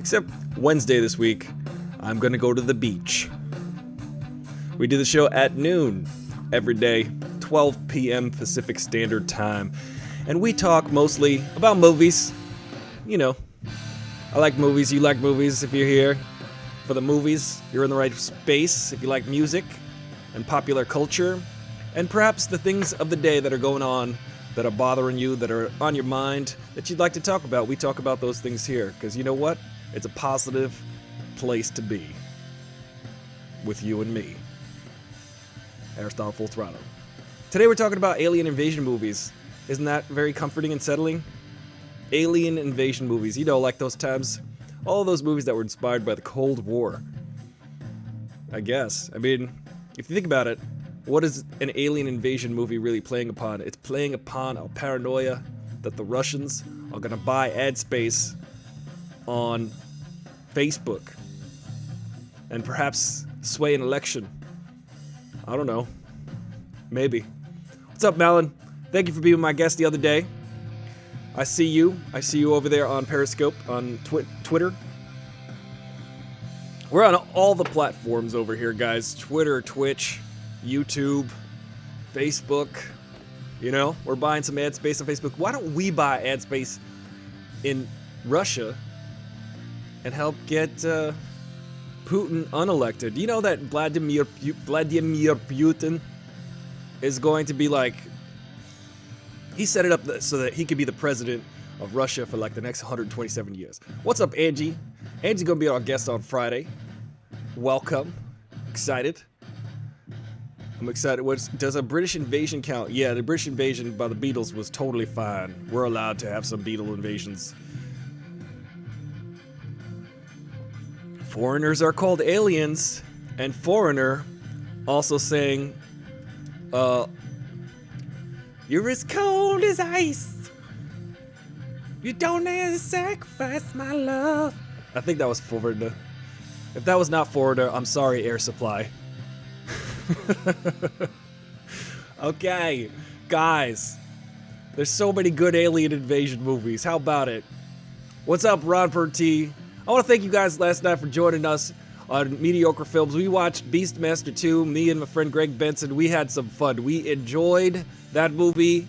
Except Wednesday this week, I'm gonna go to the beach. We do the show at noon every day, 12 p.m. Pacific Standard Time. And we talk mostly about movies. You know, I like movies, you like movies. If you're here for the movies, you're in the right space. If you like music and popular culture, and perhaps the things of the day that are going on that are bothering you, that are on your mind, that you'd like to talk about, we talk about those things here. Because you know what? It's a positive place to be with you and me. Aristotle Full Throttle. Today we're talking about alien invasion movies. Isn't that very comforting and settling? Alien invasion movies. You know, like those times, all those movies that were inspired by the Cold War. I guess. I mean, if you think about it, what is an alien invasion movie really playing upon? It's playing upon our paranoia that the Russians are gonna buy ad space on Facebook and perhaps sway an election. I don't know. Maybe. What's up, Malin? Thank you for being my guest the other day. I see you. I see you over there on Periscope, on Twitter. We're on all the platforms over here, guys. Twitter, Twitch, YouTube, Facebook. You know, we're buying some ad space on Facebook. Why don't we buy ad space in Russia and help get Putin unelected? You know that Vladimir Putin is going to be like, he set it up so that he could be the president of Russia for like the next 127 years. What's up, Angie? Angie's gonna be our guest on Friday. Welcome. Excited. I'm excited. Does a British invasion count? Yeah, the British invasion by the Beatles was totally fine. We're allowed to have some Beatle invasions. Foreigners are called aliens, and Foreigner also saying, you're as cold as ice. You don't have to sacrifice my love. I think that was Foreigner. If that was not Foreigner, I'm sorry, Air Supply. Okay, guys. There's so many good alien invasion movies. How about it? What's up, Ron T? I want to thank you guys last night for joining us on Mediocre Films. We watched Beastmaster 2, me and my friend Greg Benson. We had some fun. We enjoyed that movie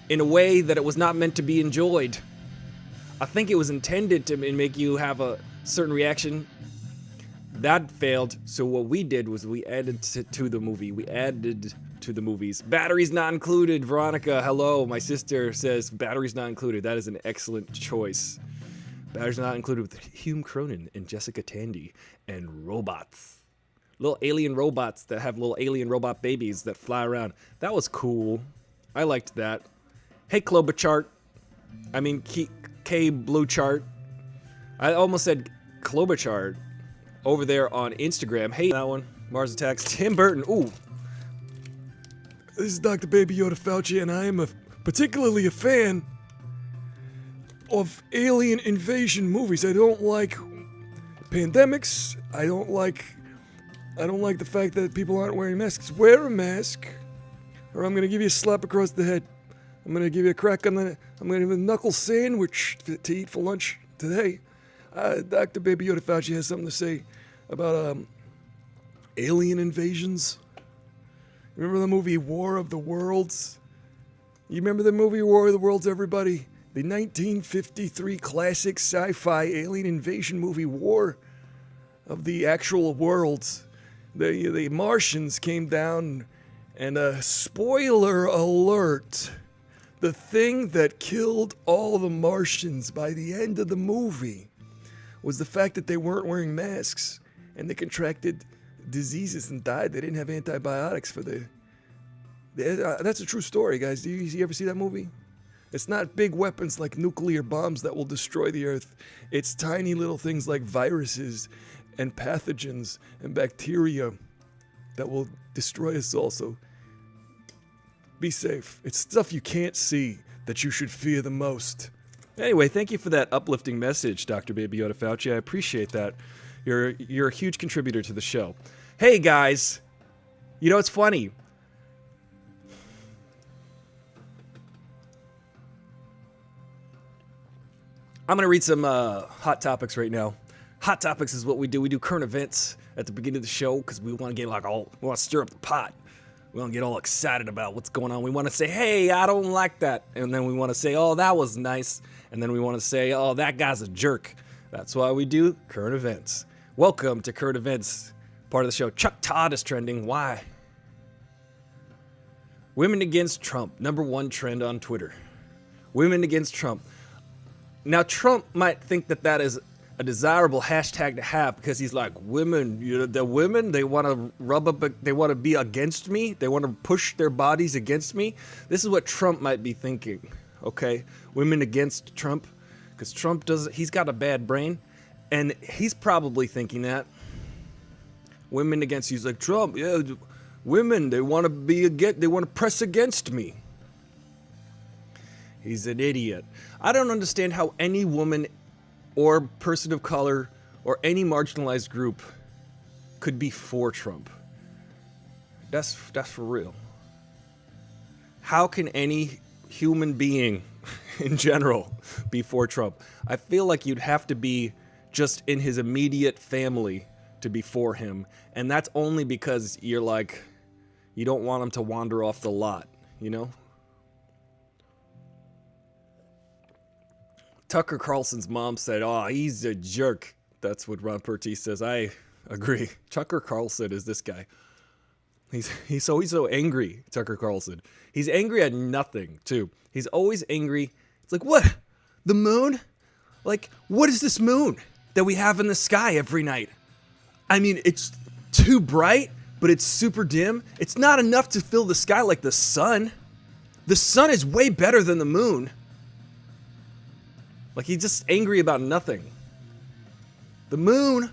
in a way that it was not meant to be enjoyed. I think it was intended to make you have a certain reaction. That failed, so what we did was we added to the movie. We added to the movies. Batteries not included. Veronica, hello. My sister says batteries not included. That is an excellent choice. Batteries not included with Hume Cronin and Jessica Tandy and robots. Little alien robots that have little alien robot babies that fly around. That was cool. I liked that. Hey, Klobuchar. I mean, K Blue Chart. I almost said Klobuchar over there on Instagram. Hey, that one. Mars Attacks. Tim Burton. Ooh. This is Dr. Baby Yoda Fauci, and I am particularly a fan of alien invasion movies. I don't like pandemics. I don't like the fact that people aren't wearing masks. Wear a mask, or I'm gonna give you a slap across the head. I'm gonna give you a crack on the. I'm gonna give you a knuckle sandwich to eat for lunch today. Dr. Baby Yoda Fauci has something to say about alien invasions. Remember the movie War of the Worlds? You remember the movie War of the Worlds, everybody? The 1953 classic sci-fi alien invasion movie War of the Actual Worlds. The Martians came down, and spoiler alert, the thing that killed all the Martians by the end of the movie was the fact that they weren't wearing masks, and they contracted diseases and died. They didn't have antibiotics for that's a true story, guys. Do you ever see that movie? It's not big weapons like nuclear bombs that will destroy the Earth. It's tiny little things like viruses and pathogens and bacteria that will destroy us all. So be safe. It's stuff you can't see that you should fear the most. Anyway, thank you for that uplifting message, Dr. Baby Yoda Fauci. I appreciate that. You're a huge contributor to the show. Hey, guys. You know, it's funny. I'm going to read some hot topics right now. Hot topics is what we do. We do current events at the beginning of the show because we want to get like we want to stir up the pot. We want to get all excited about what's going on. We want to say, hey, I don't like that. And then we want to say, oh, that was nice. And then we want to say, oh, that guy's a jerk. That's why we do current events. Welcome to current events, part of the show. Chuck Todd is trending. Why? Women against Trump, #1 trend on Twitter. Women against Trump. Now, Trump might think that that is a desirable hashtag to have because he's like, women, the women, they want to rub up, they want to be against me. They want to push their bodies against me. This is what Trump might be thinking, okay? Women against Trump, because Trump he's got a bad brain, and he's probably thinking that. Women against, he's like, Trump, yeah, women, they want to press against me. He's an idiot. I don't understand how any woman or person of color or any marginalized group could be for Trump. That's for real. How can any human being in general be for Trump? I feel like you'd have to be just in his immediate family to be for him. And that's only because you're like, you don't want him to wander off the lot, you know? Tucker Carlson's mom said, oh, he's a jerk. That's what Ron Pertee says. I agree. Tucker Carlson is this guy. He's always so angry, Tucker Carlson. He's angry at nothing, too. He's always angry. It's like, what? The moon? Like, what is this moon that we have in the sky every night? I mean, it's too bright, but it's super dim. It's not enough to fill the sky like the sun. The sun is way better than the moon. Like, he's just angry about nothing. The moon,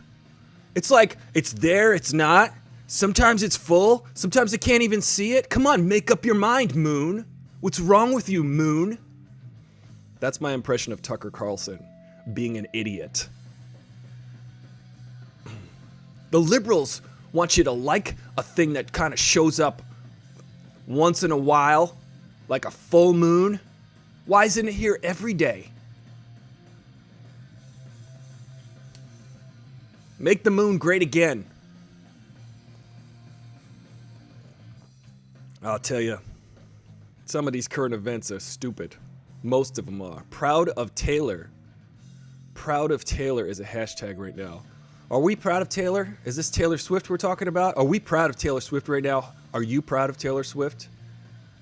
it's like, it's there, it's not. Sometimes it's full, sometimes I can't even see it. Come on, make up your mind, moon. What's wrong with you, moon? That's my impression of Tucker Carlson being an idiot. The liberals want you to like a thing that kind of shows up once in a while, like a full moon. Why isn't it here every day? Make the moon great again. I'll tell you, some of these current events are stupid. Most of them are. Proud of Taylor. Proud of Taylor is a hashtag right now. Are we proud of Taylor? Is this Taylor Swift we're talking about? Are we proud of Taylor Swift right now? Are you proud of Taylor Swift?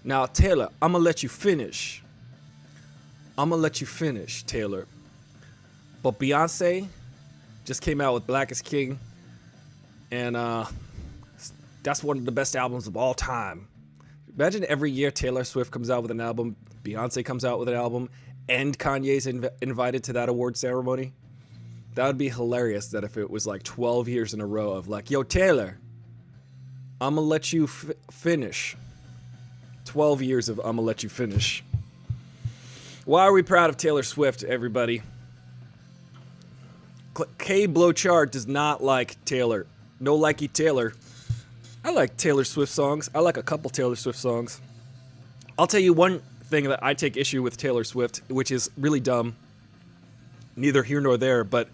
Now, Taylor, I'm going to let you finish. I'm going to let you finish, Taylor. But Beyonce just came out with Black is King, and that's one of the best albums of all time. Imagine every year Taylor Swift comes out with an album, Beyonce comes out with an album, and Kanye's invited to that award ceremony. That would be hilarious that if it was like 12 years in a row of like, yo, Taylor, I'm gonna let you finish. 12 years of I'm gonna let you finish. Why are we proud of Taylor Swift, everybody? K Blochard does not like Taylor. No likey Taylor. I like Taylor Swift songs. I like a couple Taylor Swift songs. I'll tell you one thing that I take issue with Taylor Swift, which is really dumb. Neither here nor there, but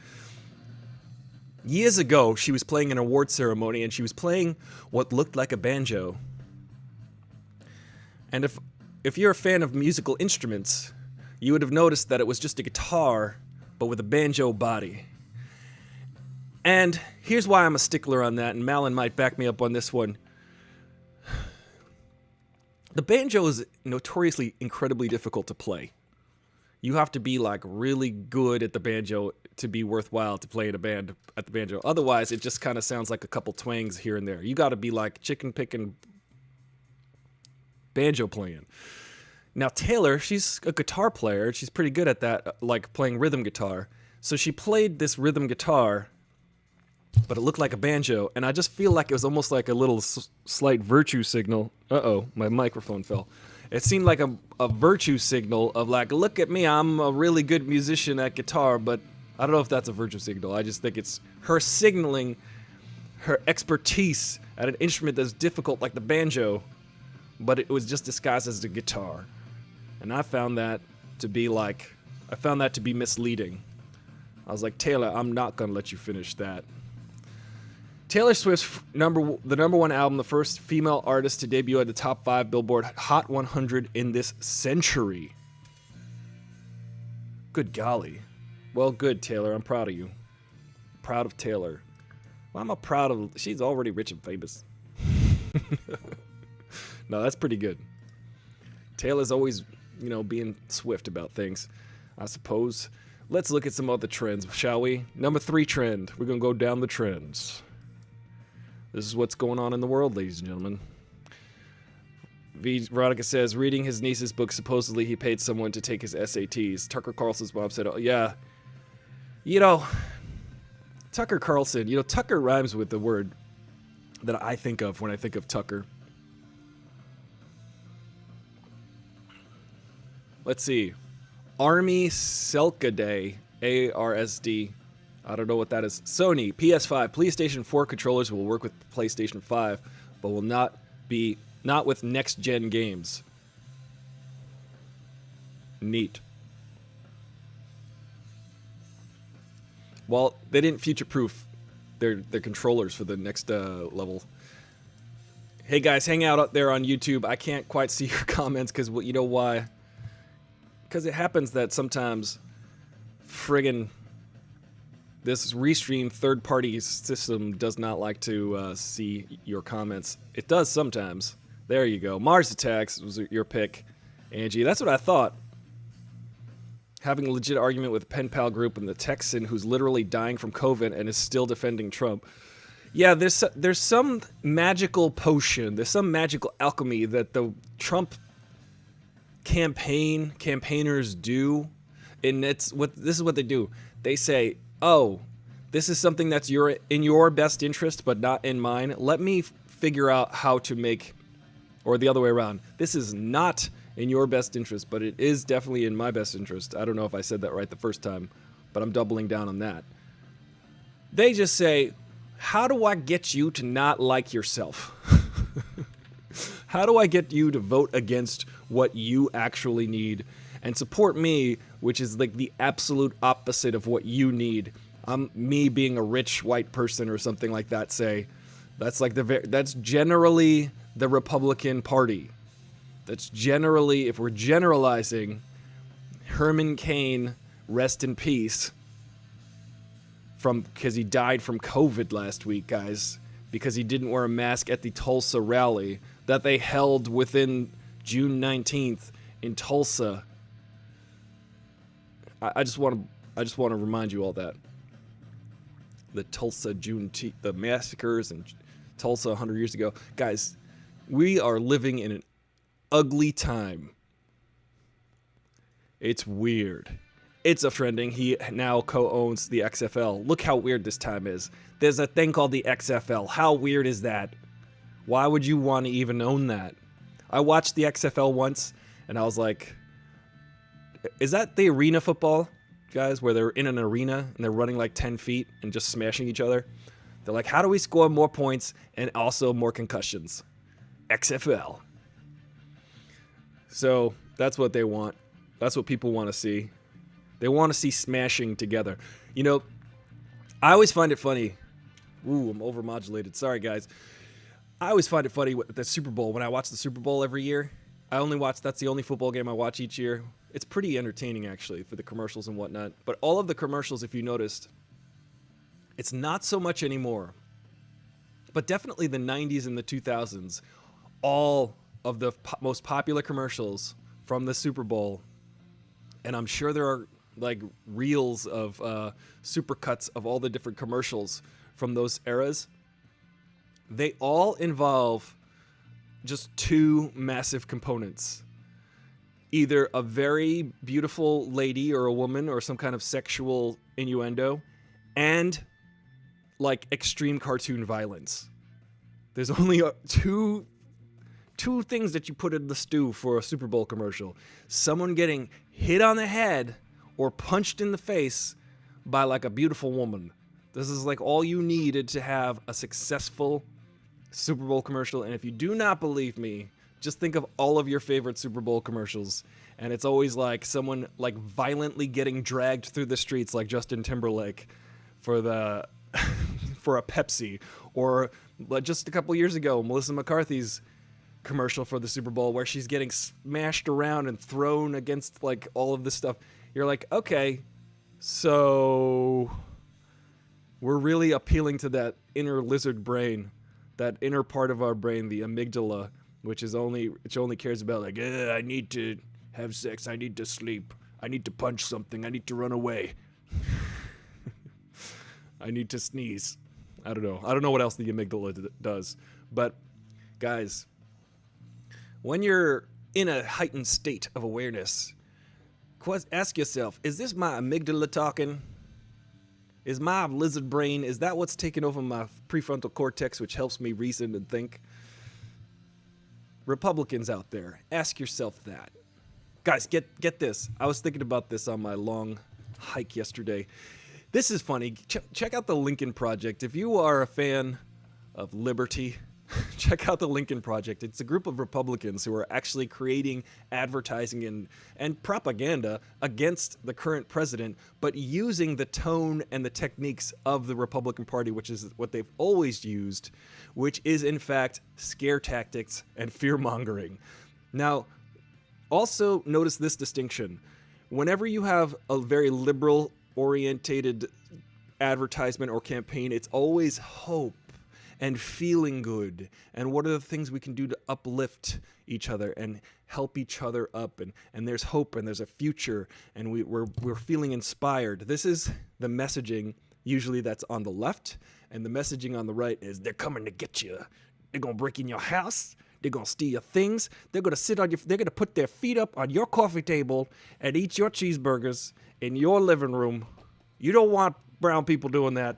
years ago, she was playing an award ceremony, and she was playing what looked like a banjo. And if you're a fan of musical instruments, you would have noticed that it was just a guitar, but with a banjo body. And here's why I'm a stickler on that, and Malin might back me up on this one. The banjo is notoriously incredibly difficult to play. You have to be like really good at the banjo to be worthwhile to play in a band at the banjo. Otherwise, it just kind of sounds like a couple twangs here and there. You got to be like chicken picking banjo playing. Now, Taylor, she's a guitar player. She's pretty good at that, like playing rhythm guitar. So she played this rhythm guitar, but it looked like a banjo, and I just feel like it was almost like a little slight virtue signal. Uh-oh, my microphone fell. It seemed like a virtue signal of like, look at me, I'm a really good musician at guitar, but I don't know if that's a virtue signal. I just think it's her signaling her expertise at an instrument that's difficult like the banjo, but it was just disguised as the guitar. And I found that to be misleading. I was like, Taylor, I'm not gonna let you finish that. Taylor Swift's the number one album, the first female artist to debut at the top 5 Billboard Hot 100 in this century. Good golly. Well, good, Taylor. I'm proud of you. Proud of Taylor. Well, I'm proud of... She's already rich and famous. No, that's pretty good. Taylor's always, you know, being swift about things, I suppose. Let's look at some other trends, shall we? Number 3 trend. We're going to go down the trends. This is what's going on in the world, ladies and gentlemen. Veronica says, reading his niece's book, supposedly he paid someone to take his SATs. Tucker Carlson's mom said, oh, yeah. You know, Tucker Carlson, you know, Tucker rhymes with the word that I think of when I think of Tucker. Let's see. Army Selkaday, ARSD. I don't know what that is. Sony, PS5, PlayStation 4 controllers will work with PlayStation 5, but will not with next-gen games. Neat. Well, they didn't future-proof their controllers for the next level. Hey guys, hang out up there on YouTube. I can't quite see your comments because you know why? Because it happens that sometimes friggin' this Restream third-party system does not like to see your comments. It does sometimes. There you go. Mars Attacks was your pick, Angie. That's what I thought. Having a legit argument with a pen pal group and the Texan who's literally dying from COVID and is still defending Trump. Yeah, there's some magical potion. There's some magical alchemy that the Trump campaigners do, and this is what they do. They say, oh, this is something that's in your best interest, but not in mine. Let me figure out how to make, or the other way around. This is not in your best interest, but it is definitely in my best interest. I don't know if I said that right the first time, but I'm doubling down on that. They just say, how do I get you to not like yourself? How do I get you to vote against what you actually need and support me, which is like the absolute opposite of what you need? Me being a rich white person or something like that, say. That's generally the Republican Party. That's generally, if we're generalizing, Herman Cain, rest in peace, because he died from COVID last week, guys, because he didn't wear a mask at the Tulsa rally that they held within June 19th in Tulsa. I just want to remind you all that. The Tulsa the massacres in Tulsa 100 years ago. Guys, we are living in an ugly time. It's weird. It's a trending. He now co-owns the XFL. Look how weird this time is. There's a thing called the XFL. How weird is that? Why would you want to even own that? I watched the XFL once, and I was like, is that the arena football, guys, where they're in an arena and they're running like 10 feet and just smashing each other? They're like, how do we score more points and also more concussions? XFL. So that's what they want. That's what people want to see. They want to see smashing together. You know, I always find it funny. Ooh, I'm overmodulated. Sorry, guys. I always find it funny with the Super Bowl. When I watch the Super Bowl every year, that's the only football game I watch each year. It's pretty entertaining, actually, for the commercials and whatnot. But all of the commercials, if you noticed, it's not so much anymore. But definitely the 90s and the 2000s, all of the most popular commercials from the Super Bowl, and I'm sure there are like reels of supercuts of all the different commercials from those eras, they all involve just two massive components. Either a very beautiful lady or a woman or some kind of sexual innuendo, and like extreme cartoon violence. There's only two things that you put in the stew for a Super Bowl commercial. Someone getting hit on the head or punched in the face by like a beautiful woman. This is like all you needed to have a successful Super Bowl commercial. And if you do not believe me, just think of all of your favorite Super Bowl commercials, and it's always like someone like violently getting dragged through the streets like Justin Timberlake for the for a Pepsi, or just a couple years ago, Melissa McCarthy's commercial for the Super Bowl where she's getting smashed around and thrown against like all of this stuff. You're like, okay, so we're really appealing to that inner lizard brain, that inner part of our brain, the amygdala, which only cares about like, I need to have sex, I need to sleep, I need to punch something, I need to run away, I need to sneeze. I don't know what else the amygdala does. But guys, when you're in a heightened state of awareness, ask yourself, is this my amygdala talking? Is my lizard brain, is that what's taking over my prefrontal cortex, which helps me reason and think? Republicans out there, ask yourself that. Guys, get this. I was thinking about this on my long hike yesterday. This is funny. Check out the Lincoln Project. If you are a fan of liberty, check out the Lincoln Project. It's a group of Republicans who are actually creating advertising and propaganda against the current president, but using the tone and the techniques of the Republican Party, which is what they've always used, which is in fact scare tactics and fear-mongering. Now, also notice this distinction. Whenever you have a very liberal orientated advertisement or campaign, it's always hope and feeling good, and what are the things we can do to uplift each other and help each other up, and there's hope and there's a future, and we're feeling inspired. This is the messaging usually that's on the left, and the messaging on the right is they're coming to get you. They're gonna break in your house. They're gonna steal your things. They're gonna they're gonna put their feet up on your coffee table and eat your cheeseburgers in your living room. You don't want brown people doing that.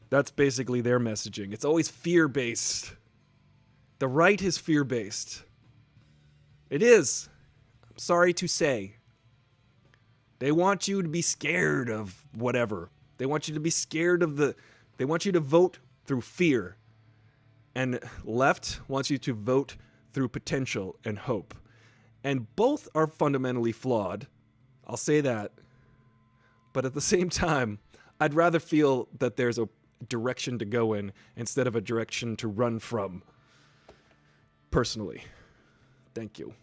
That's basically their messaging. It's always fear-based. The right is fear-based. It is. I'm sorry to say. They want you to be scared of whatever. They want you to be scared of they want you to vote through fear. And left wants you to vote through potential and hope. And both are fundamentally flawed. I'll say that. But at the same time, I'd rather feel that there's a direction to go in instead of a direction to run from. Personally. Thank you.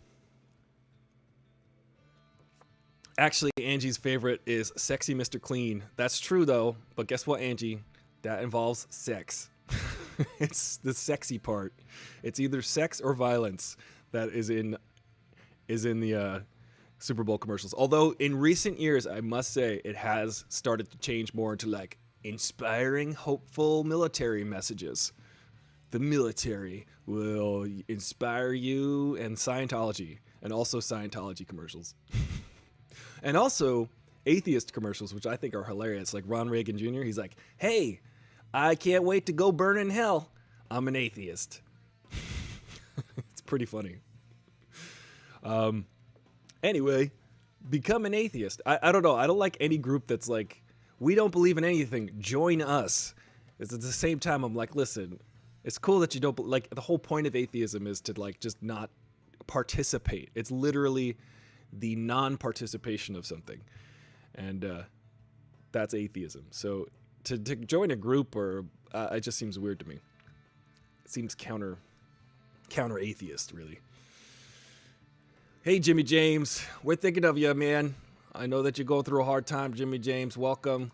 Actually, Angie's favorite is Sexy Mr. Clean. That's true though, but guess what, Angie? That involves sex. It's the sexy part. It's either sex or violence that is in the Super Bowl commercials. Although in recent years, I must say, it has started to change more into like inspiring, hopeful military messages. The military will inspire you, and Scientology, and also Scientology commercials. And also atheist commercials, which I think are hilarious. Like Ron Reagan Jr., he's like, hey, I can't wait to go burn in hell. I'm an atheist. It's pretty funny. Anyway, become an atheist. I don't know. I don't like any group that's like, we don't believe in anything. Join us. It's at the same time, I'm like, listen, it's cool that you don't, like, the whole point of atheism is to, like, just not participate. It's literally the non-participation of something. And that's atheism. So to join a group, or it just seems weird to me. It seems counter atheist, really. Hey, Jimmy James, we're thinking of you, man. I know that you're going through a hard time, Jimmy James. Welcome.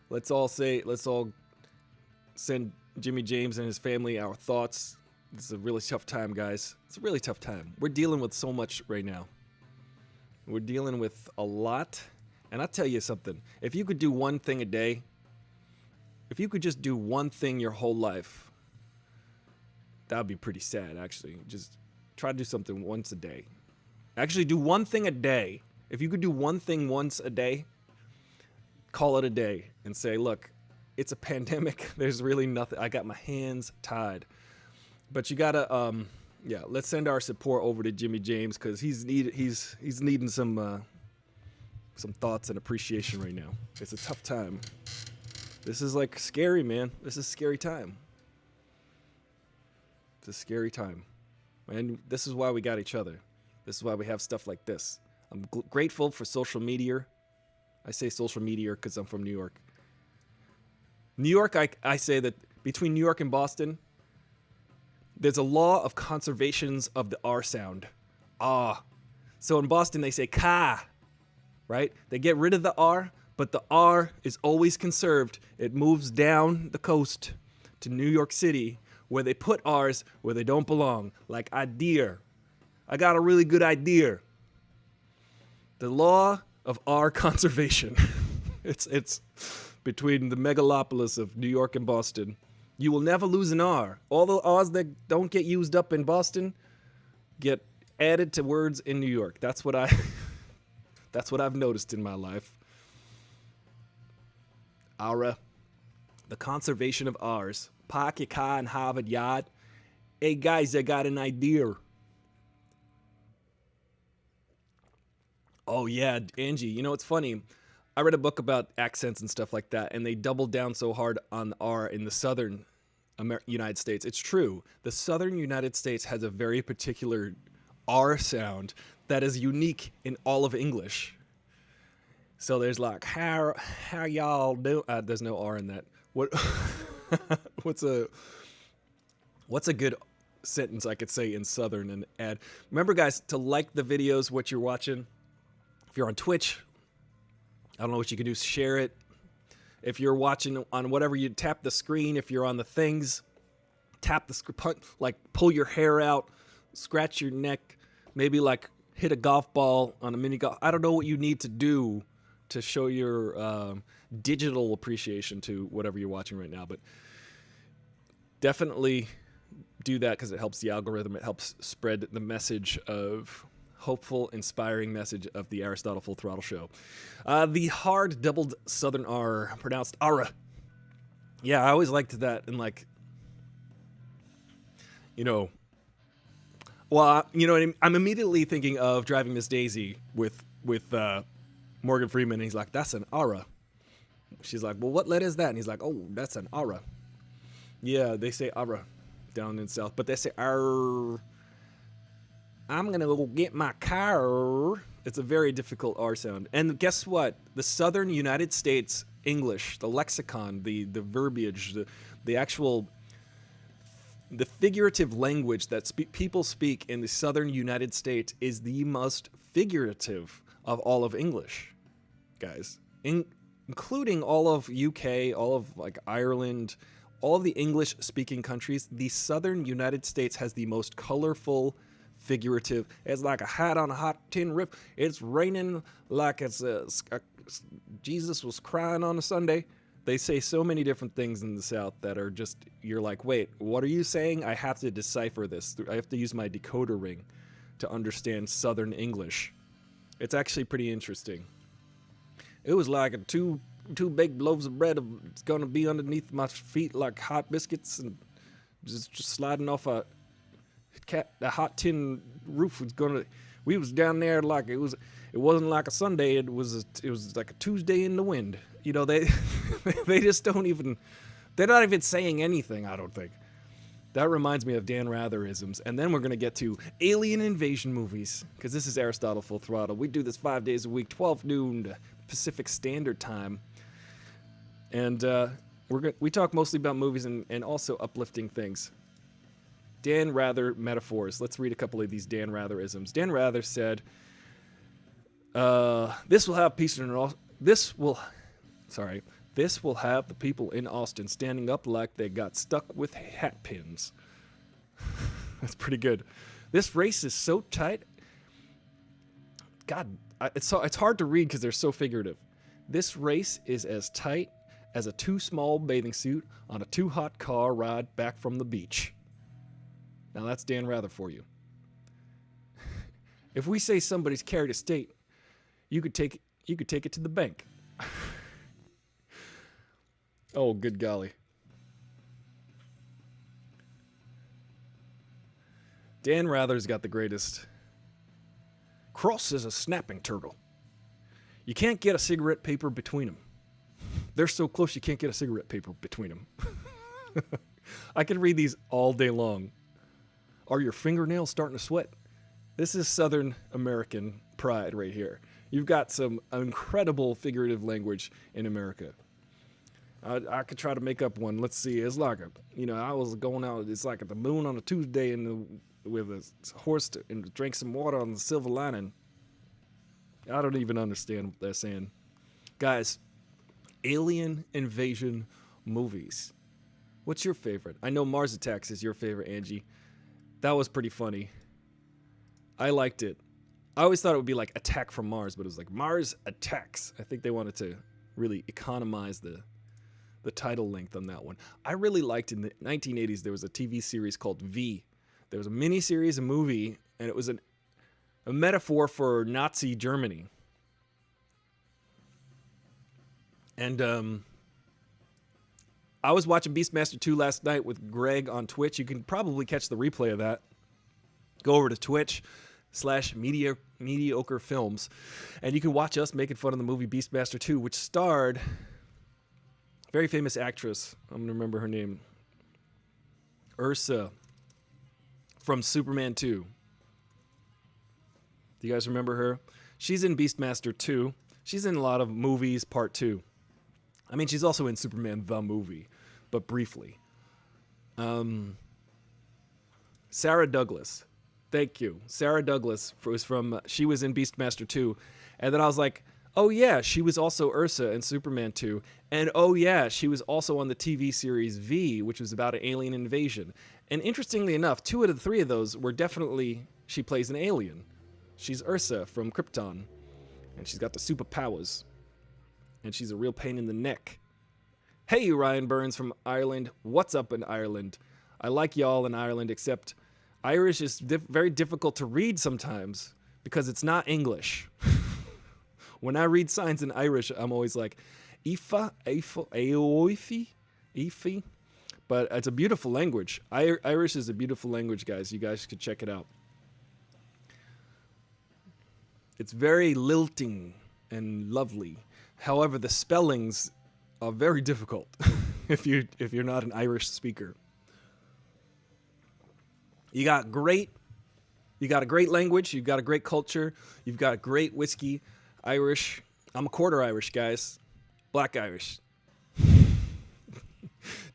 Let's all send Jimmy James and his family our thoughts. It's a really tough time, guys. It's a really tough time. We're dealing with so much right now. We're dealing with a lot. And I'll tell you something. If you could do one thing a day, if you could just do one thing your whole life, that would be pretty sad, actually. Just try to do something once a day. Actually, do one thing a day. If you could do one thing once a day, call it a day and say, look, it's a pandemic. There's really nothing. I got my hands tied. But you gotta, let's send our support over to Jimmy James, because he's needing some thoughts and appreciation right now. It's a tough time. This is like scary, man. This is a scary time. It's a scary time. And this is why we got each other. This is why we have stuff like this. I'm grateful for social media. I say social media because I'm from New York. New York, I say that between New York and Boston, there's a law of conservations of the R sound. Ah. So in Boston, they say ka, right? They get rid of the R, but the R is always conserved. It moves down the coast to New York City, where they put R's where they don't belong, like idea. I got a really good idea. The law of R conservation. It's between the megalopolis of New York and Boston. You will never lose an R. All the R's that don't get used up in Boston get added to words in New York. That's what I've noticed in my life. Ara. The conservation of R's. Park your car in Harvard Yard. Hey guys, I got an idea. Oh yeah, Angie, you know it's funny. I read a book about accents and stuff like that, and they doubled down so hard on the R in the southern United States. It's true. The southern United States has a very particular R sound that is unique in all of English. So there's like, how y'all do? There's no R in that. What? What's a good sentence I could say in southern and add? Remember, guys, to like the videos, what you're watching. If you're on Twitch, I don't know what you can do. Share it. If you're watching on whatever, you tap the screen. If you're on the things, tap the screen. Like pull your hair out, scratch your neck, maybe like hit a golf ball on a mini golf. I don't know what you need to do to show your digital appreciation to whatever you're watching right now, but definitely do that because it helps the algorithm. It helps spread the message of hopeful, inspiring message of the Aristotle Full Throttle Show. The hard doubled Southern R, pronounced Ara. Yeah, I always liked that, and like, you know, well, you know, I'm immediately thinking of Driving Miss Daisy with Morgan Freeman, and he's like, that's an Ara. She's like, well, what letter is that? And he's like, oh, that's an Ara. Yeah, they say Ara down in South, but they say R. I'm going to go get my car. It's a very difficult R sound. And guess what? The Southern United States English, the lexicon, the verbiage, the actual, the figurative language that people speak in the Southern United States is the most figurative of all of English, guys. Including all of UK, all of like Ireland, all of the English-speaking countries, the Southern United States has the most colorful figurative. It's like a hat on a hot tin roof. It's raining like it's Jesus was crying on a Sunday. They say so many different things in the South that are just, you're like, wait, what are you saying? I have to decipher this. I have to use my decoder ring to understand Southern English. It's actually pretty interesting. It was like two big loaves of bread. It's gonna be underneath my feet like hot biscuits, and just sliding off a hot tin roof was gonna. We was down there like it wasn't like a Sunday. It was like a Tuesday in the wind. You know, they just don't even. They're not even saying anything. I don't think. That reminds me of Dan Ratherisms, and then we're gonna get to alien invasion movies because this is Aristotle Full Throttle. We do this 5 days a week, 12 noon Pacific Standard Time, and we talk mostly about movies and also uplifting things. Dan Rather metaphors. Let's read a couple of these Dan Ratherisms. Dan Rather said, "This will have the people in Austin standing up like they got stuck with hat pins." That's pretty good. This race is so tight. God, it's hard to read because they're so figurative. This race is as tight as a too small bathing suit on a too hot car ride back from the beach. Now that's Dan Rather for you. If we say somebody's carried a state, you could take it to the bank. Oh, good golly. Dan Rather's got the greatest. Cross is a snapping turtle. You can't get a cigarette paper between them. They're so close you can't get a cigarette paper between them. I could read these all day long. Are your fingernails starting to sweat? This is Southern American pride right here. You've got some incredible figurative language in America. I could try to make up one. Let's see. It's like I was going out. It's like at the moon on a Tuesday with a horse and drank some water on the silver lining. I don't even understand what they're saying. Guys, alien invasion movies. What's your favorite? I know Mars Attacks is your favorite, Angie. That was pretty funny. I liked it. I always thought it would be like Attack from Mars, but it was like Mars Attacks. I think they wanted to really economize the title length on that one. I really liked in the 1980s, there was a TV series called V. There was a mini-series, a movie, and it was a metaphor for Nazi Germany. And I was watching Beastmaster 2 last night with Greg on Twitch. You can probably catch the replay of that. Go over to Twitch/Mediocre Films, and you can watch us making fun of the movie Beastmaster 2, which starred a very famous actress. I'm going to remember her name. Ursa from Superman 2. Do you guys remember her? She's in Beastmaster 2. She's in a lot of movies, part 2. I mean, she's also in Superman the movie, but briefly. Sarah Douglas. Thank you. Sarah Douglas she was in Beastmaster 2. And then I was like, oh yeah, she was also Ursa in Superman 2. And oh yeah, she was also on the TV series V, which was about an alien invasion. And interestingly enough, 2 out of the 3 of those were definitely, she plays an alien. She's Ursa from Krypton. And she's got the superpowers. And she's a real pain in the neck. Hey, Ryan Burns from Ireland. What's up in Ireland? I like y'all in Ireland, except Irish is very difficult to read sometimes because it's not English. When I read signs in Irish, I'm always like, Ifa, Aoifi, Ifi. But it's a beautiful language. Irish is a beautiful language, guys. You guys could check it out. It's very lilting and lovely. However, the spellings are very difficult if you're not an Irish speaker. You got a great language, you've got a great culture, you've got great whiskey. Irish. I'm a quarter Irish, guys. Black Irish.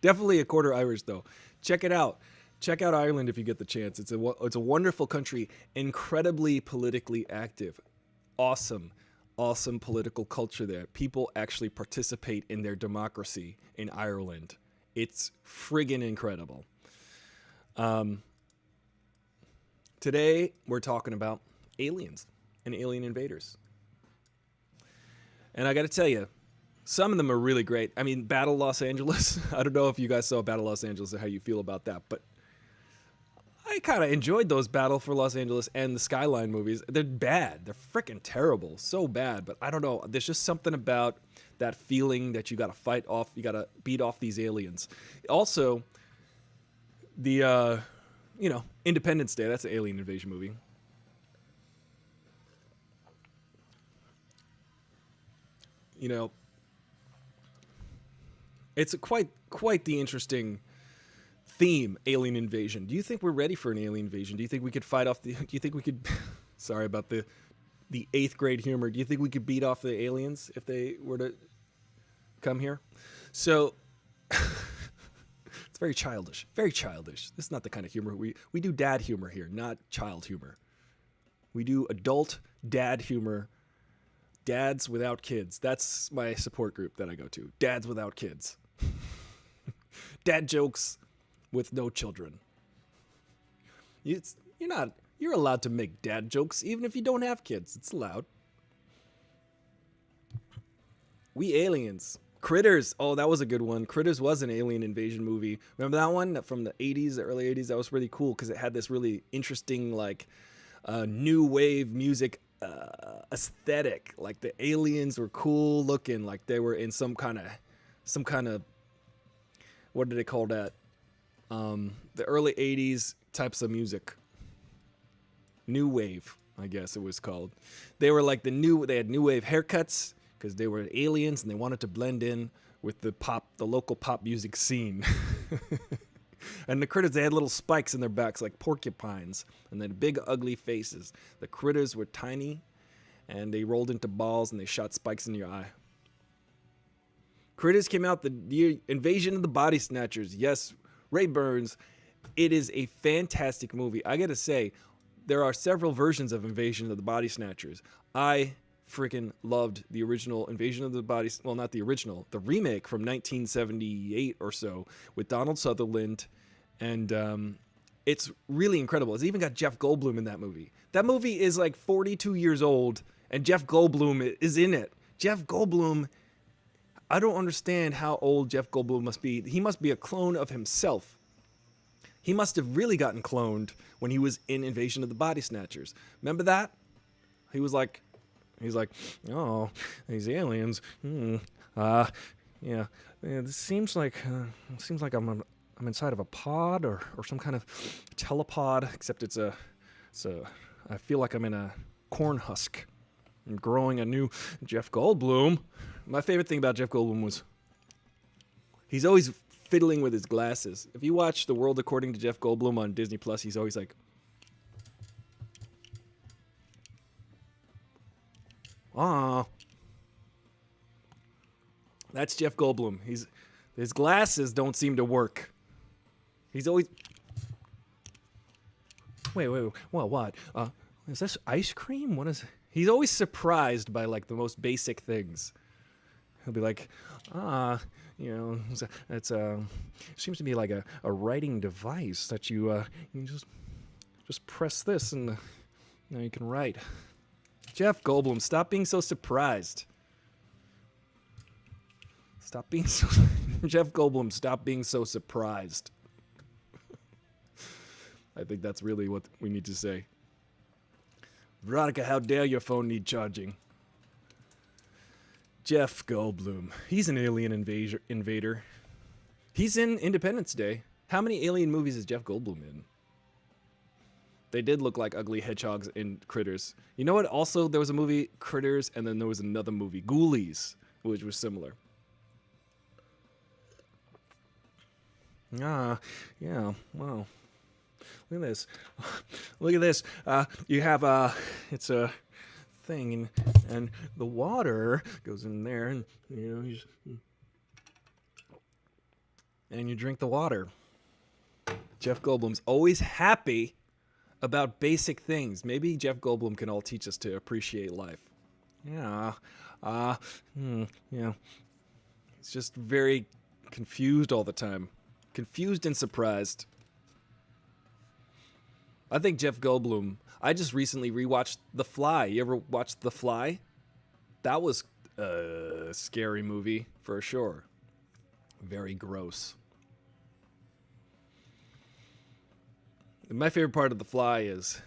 Definitely a quarter Irish, though. Check it out. Check out Ireland if you get the chance. It's a wonderful country, incredibly politically active. Awesome political culture there. People actually participate in their democracy in Ireland. It's friggin' incredible. Today, we're talking about aliens and alien invaders. And I got to tell you, some of them are really great. I mean, Battle Los Angeles. I don't know if you guys saw Battle Los Angeles or how you feel about that, but I kind of enjoyed those Battle for Los Angeles and the Skyline movies. They're bad. They're freaking terrible. So bad. But I don't know. There's just something about that feeling that you got to fight off. You got to beat off these aliens. Also, the, Independence Day. That's an alien invasion movie. It's quite the interesting theme, alien invasion. Do you think we're ready for an alien invasion? Do you think we could fight off do you think we could sorry about the 8th grade humor. Do you think we could beat off the aliens if they were to come here? So it's very childish. Very childish. This is not the kind of humor we do dad humor here, not child humor. We do adult dad humor. Dads without kids. That's my support group that I go to. Dads without kids. Dad jokes with no children. You're allowed to make dad jokes even if you don't have kids. It's allowed. We aliens. Critters. Oh, that was a good one. Critters was an alien invasion movie. Remember that one from the 80s, the early 80s? That was really cool because it had this really interesting new wave music aesthetic. Like the aliens were cool looking, like they were in some kind of what do they call that? The early 80s types of music. New wave, I guess it was called. They were like they had new wave haircuts because they were aliens and they wanted to blend in with the local pop music scene. And the critters, they had little spikes in their backs like porcupines, and then big ugly faces. The critters were tiny, and they rolled into balls, and they shot spikes in your eye. Critters came out the Invasion of the Body Snatchers. Yes, Ray Burns. It is a fantastic movie. I gotta say, there are several versions of Invasion of the Body Snatchers. I freaking loved the original Invasion of the Body... Well, not the original. The remake from 1978 or so with Donald Sutherland. And it's really incredible. It's even got Jeff Goldblum in that movie. That movie is like 42 years old, and Jeff Goldblum is in it. Jeff Goldblum... I don't understand how old Jeff Goldblum must be. He must be a clone of himself. He must have really gotten cloned when he was in Invasion of the Body Snatchers. Remember that? He's like, oh, these aliens. Yeah. This seems like I'm inside of a pod or some kind of telepod. Except I feel like I'm in a corn husk. I'm growing a new Jeff Goldblum. My favorite thing about Jeff Goldblum was he's always fiddling with his glasses. If you watch The World According to Jeff Goldblum on Disney Plus, he's always like, that's Jeff Goldblum. His glasses don't seem to work. He's always... Wait. Well, what? Is this ice cream? What is... He's always surprised by, like, the most basic things. He'll be like, it's seems to be like a writing device that you just press this and now you can write. Jeff Goldblum, stop being so surprised. Stop being so... Jeff Goldblum, stop being so surprised. I think that's really what we need to say. Veronica, how dare your phone need charging? Jeff Goldblum. He's an alien invader. He's in Independence Day. How many alien movies is Jeff Goldblum in? They did look like ugly hedgehogs in Critters. You know what? Also, there was a movie, Critters, and then there was another movie, Ghoulies, which was similar. Yeah, wow. Look at this. Look at this. You have it's a thing, and the water goes in there, and and you drink the water. Jeff Goldblum's always happy about basic things. Maybe Jeff Goldblum can all teach us to appreciate life. Yeah. He's just very confused all the time. Confused and surprised. I think Jeff Goldblum... I just recently rewatched The Fly. You ever watched The Fly? That was a scary movie, for sure. Very gross. And my favorite part of The Fly is...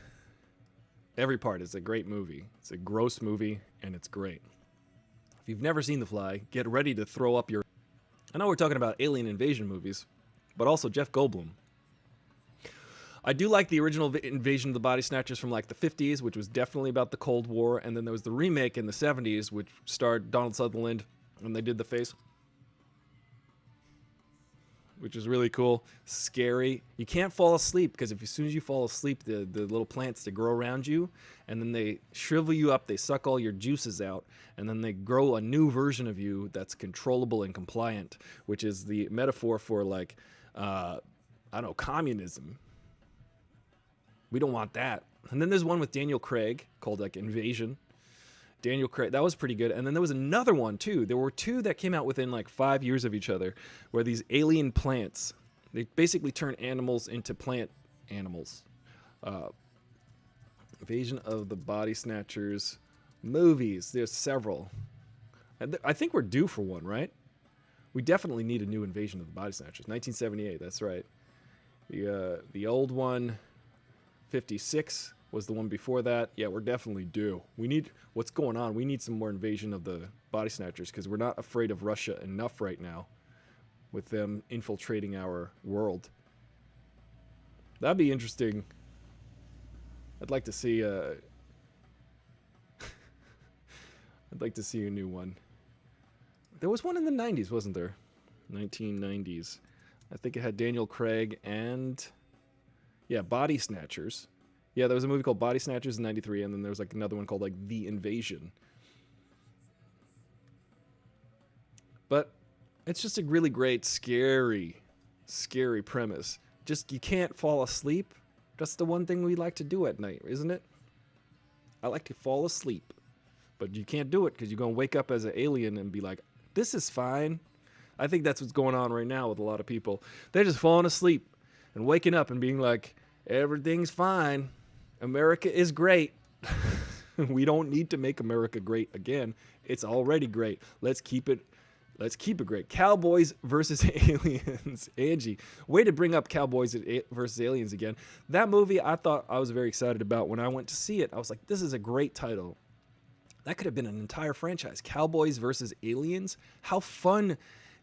Every part is a great movie. It's a gross movie, and it's great. If you've never seen The Fly, get ready to throw up your... I know we're talking about alien invasion movies, but also Jeff Goldblum. I do like the original Invasion of the Body Snatchers from like the 50s, which was definitely about the Cold War, and then there was the remake in the 70s, which starred Donald Sutherland, and they did the face, which is really cool. Scary. You can't fall asleep, because as soon as you fall asleep, the little plants, they grow around you, and then they shrivel you up, they suck all your juices out, and then they grow a new version of you that's controllable and compliant, which is the metaphor for like, I don't know, communism. We don't want that. And then there's one with Daniel Craig called like Invasion. Daniel Craig, that was pretty good. And then there was another one too. There were two that came out within like 5 years of each other, where these alien plants, they basically turn animals into plant animals. Invasion of the Body Snatchers movies. There's several. I think we're due for one, right? We definitely need a new Invasion of the Body Snatchers. 1978, that's right. The old one... 56 was the one before that. Yeah, we're definitely due. We need... What's going on? We need some more Invasion of the Body Snatchers, because we're not afraid of Russia enough right now with them infiltrating our world. That'd be interesting. I'd like to see I'd like to see a new one. There was one in the 90s, wasn't there? 1990s. I think it had Daniel Craig and, yeah, Body Snatchers. Yeah, there was a movie called Body Snatchers in 93, and then there was like another one called like The Invasion. But it's just a really great, scary premise. Just, you can't fall asleep. That's the one thing we like to do at night, isn't it? I like to fall asleep. But you can't do it because you're going to wake up as an alien and be like, this is fine. I think that's what's going on right now with a lot of people. They're just falling asleep and waking up and being like, everything's fine. America is great. We don't need to make America great again. It's already great. Let's keep it great. Cowboys versus Aliens. Angie, way to bring up Cowboys versus Aliens again. That movie I thought I was very excited about when I went to see it. I was like, this is a great title. That could have been an entire franchise. Cowboys versus Aliens. How fun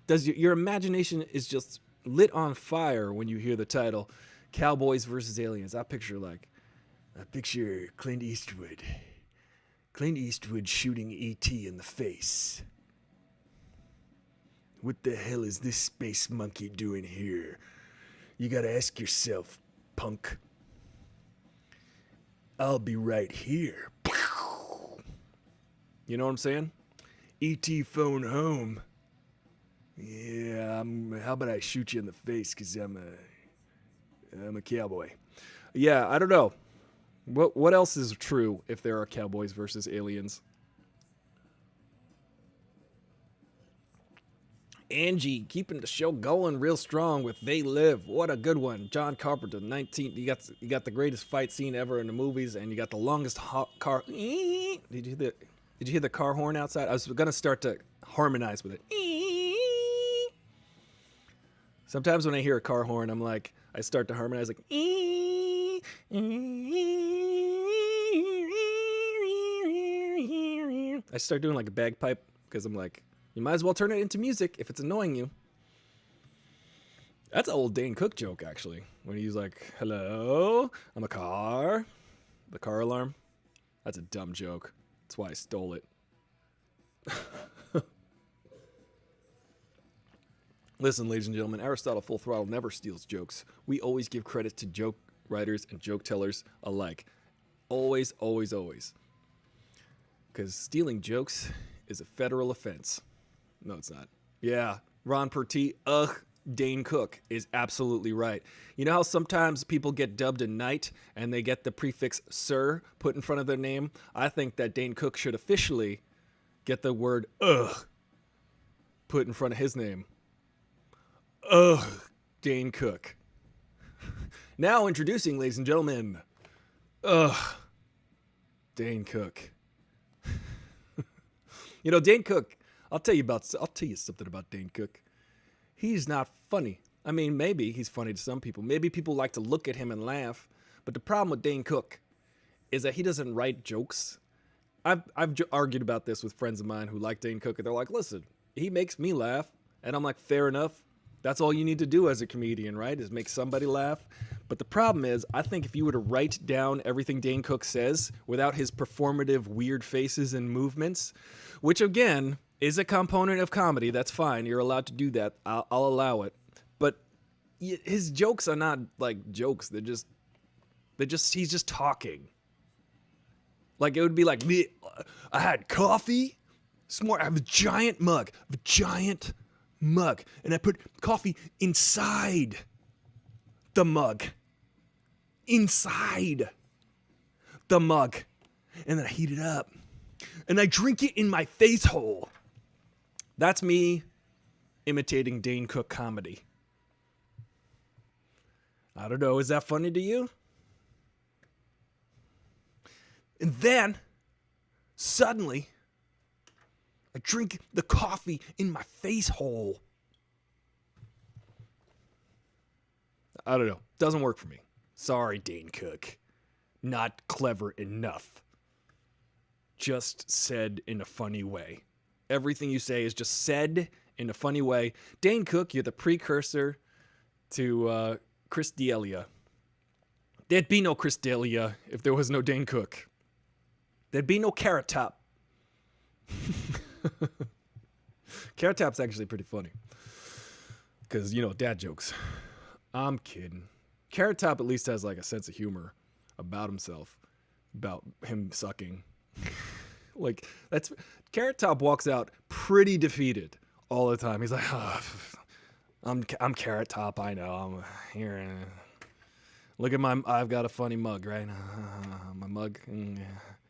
does your imagination is just lit on fire when you hear the title Cowboys versus Aliens. I picture Clint Eastwood. Clint Eastwood shooting E.T. in the face. What the hell is this space monkey doing here? You gotta ask yourself, punk. I'll be right here. You know what I'm saying? E.T. phone home. Yeah, how about I shoot you in the face because I'm a cowboy. Yeah, I don't know. What else is true if there are cowboys versus aliens? Angie keeping the show going real strong with They Live. What a good one. John Carpenter, 19. You got the greatest fight scene ever in the movies, and you got the longest car. Did you hear the car horn outside? I was gonna start to harmonize with it. Sometimes when I hear a car horn, I start to harmonize like. I start doing like a bagpipe because I'm like, you might as well turn it into music if it's annoying you. That's an old Dane Cook joke, actually. When he's like, hello, I'm a car. The car alarm. That's a dumb joke. That's why I stole it. Listen, ladies and gentlemen, Aristotle Full Throttle never steals jokes. We always give credit to joke writers and joke tellers alike. Always, always, always. Because stealing jokes is a federal offense. No, it's not. Yeah, Ron Pertee, Dane Cook is absolutely right. You know how sometimes people get dubbed a knight and they get the prefix sir put in front of their name? I think that Dane Cook should officially get the word put in front of his name. Dane Cook. Now introducing, ladies and gentlemen, Dane Cook. You know, Dane Cook, I'll tell you something about Dane Cook. He's not funny. I mean, maybe he's funny to some people. Maybe people like to look at him and laugh. But the problem with Dane Cook is that he doesn't write jokes. I've argued about this with friends of mine who like Dane Cook, and they're like, listen, he makes me laugh. And I'm like, fair enough. That's all you need to do as a comedian, right? Is make somebody laugh. But the problem is, I think if you were to write down everything Dane Cook says without his performative weird faces and movements, which again is a component of comedy, that's fine. You're allowed to do that. I'll allow it. But his jokes are not like jokes. He's just talking. Like it would be like, I had coffee. Smart. I have a giant mug. And I put coffee inside the mug. Inside the mug. And then I heat it up. And I drink it in my face hole. That's me imitating Dane Cook comedy. I don't know, is that funny to you? And then, suddenly, I drink the coffee in my face hole. I don't know. Doesn't work for me. Sorry, Dane Cook. Not clever enough. Just said in a funny way. Everything you say is just said in a funny way. Dane Cook, you're the precursor to Chris D'Elia. There'd be no Chris D'Elia if there was no Dane Cook. There'd be no Carrot Top. Carrot Top's actually pretty funny. Because, you know, dad jokes. I'm kidding. Carrot Top at least has like a sense of humor about himself, about him sucking. Like, that's Carrot Top walks out pretty defeated all the time. He's like, oh, I'm Carrot Top. I know. I'm here. Look at I've got a funny mug, right? My mug.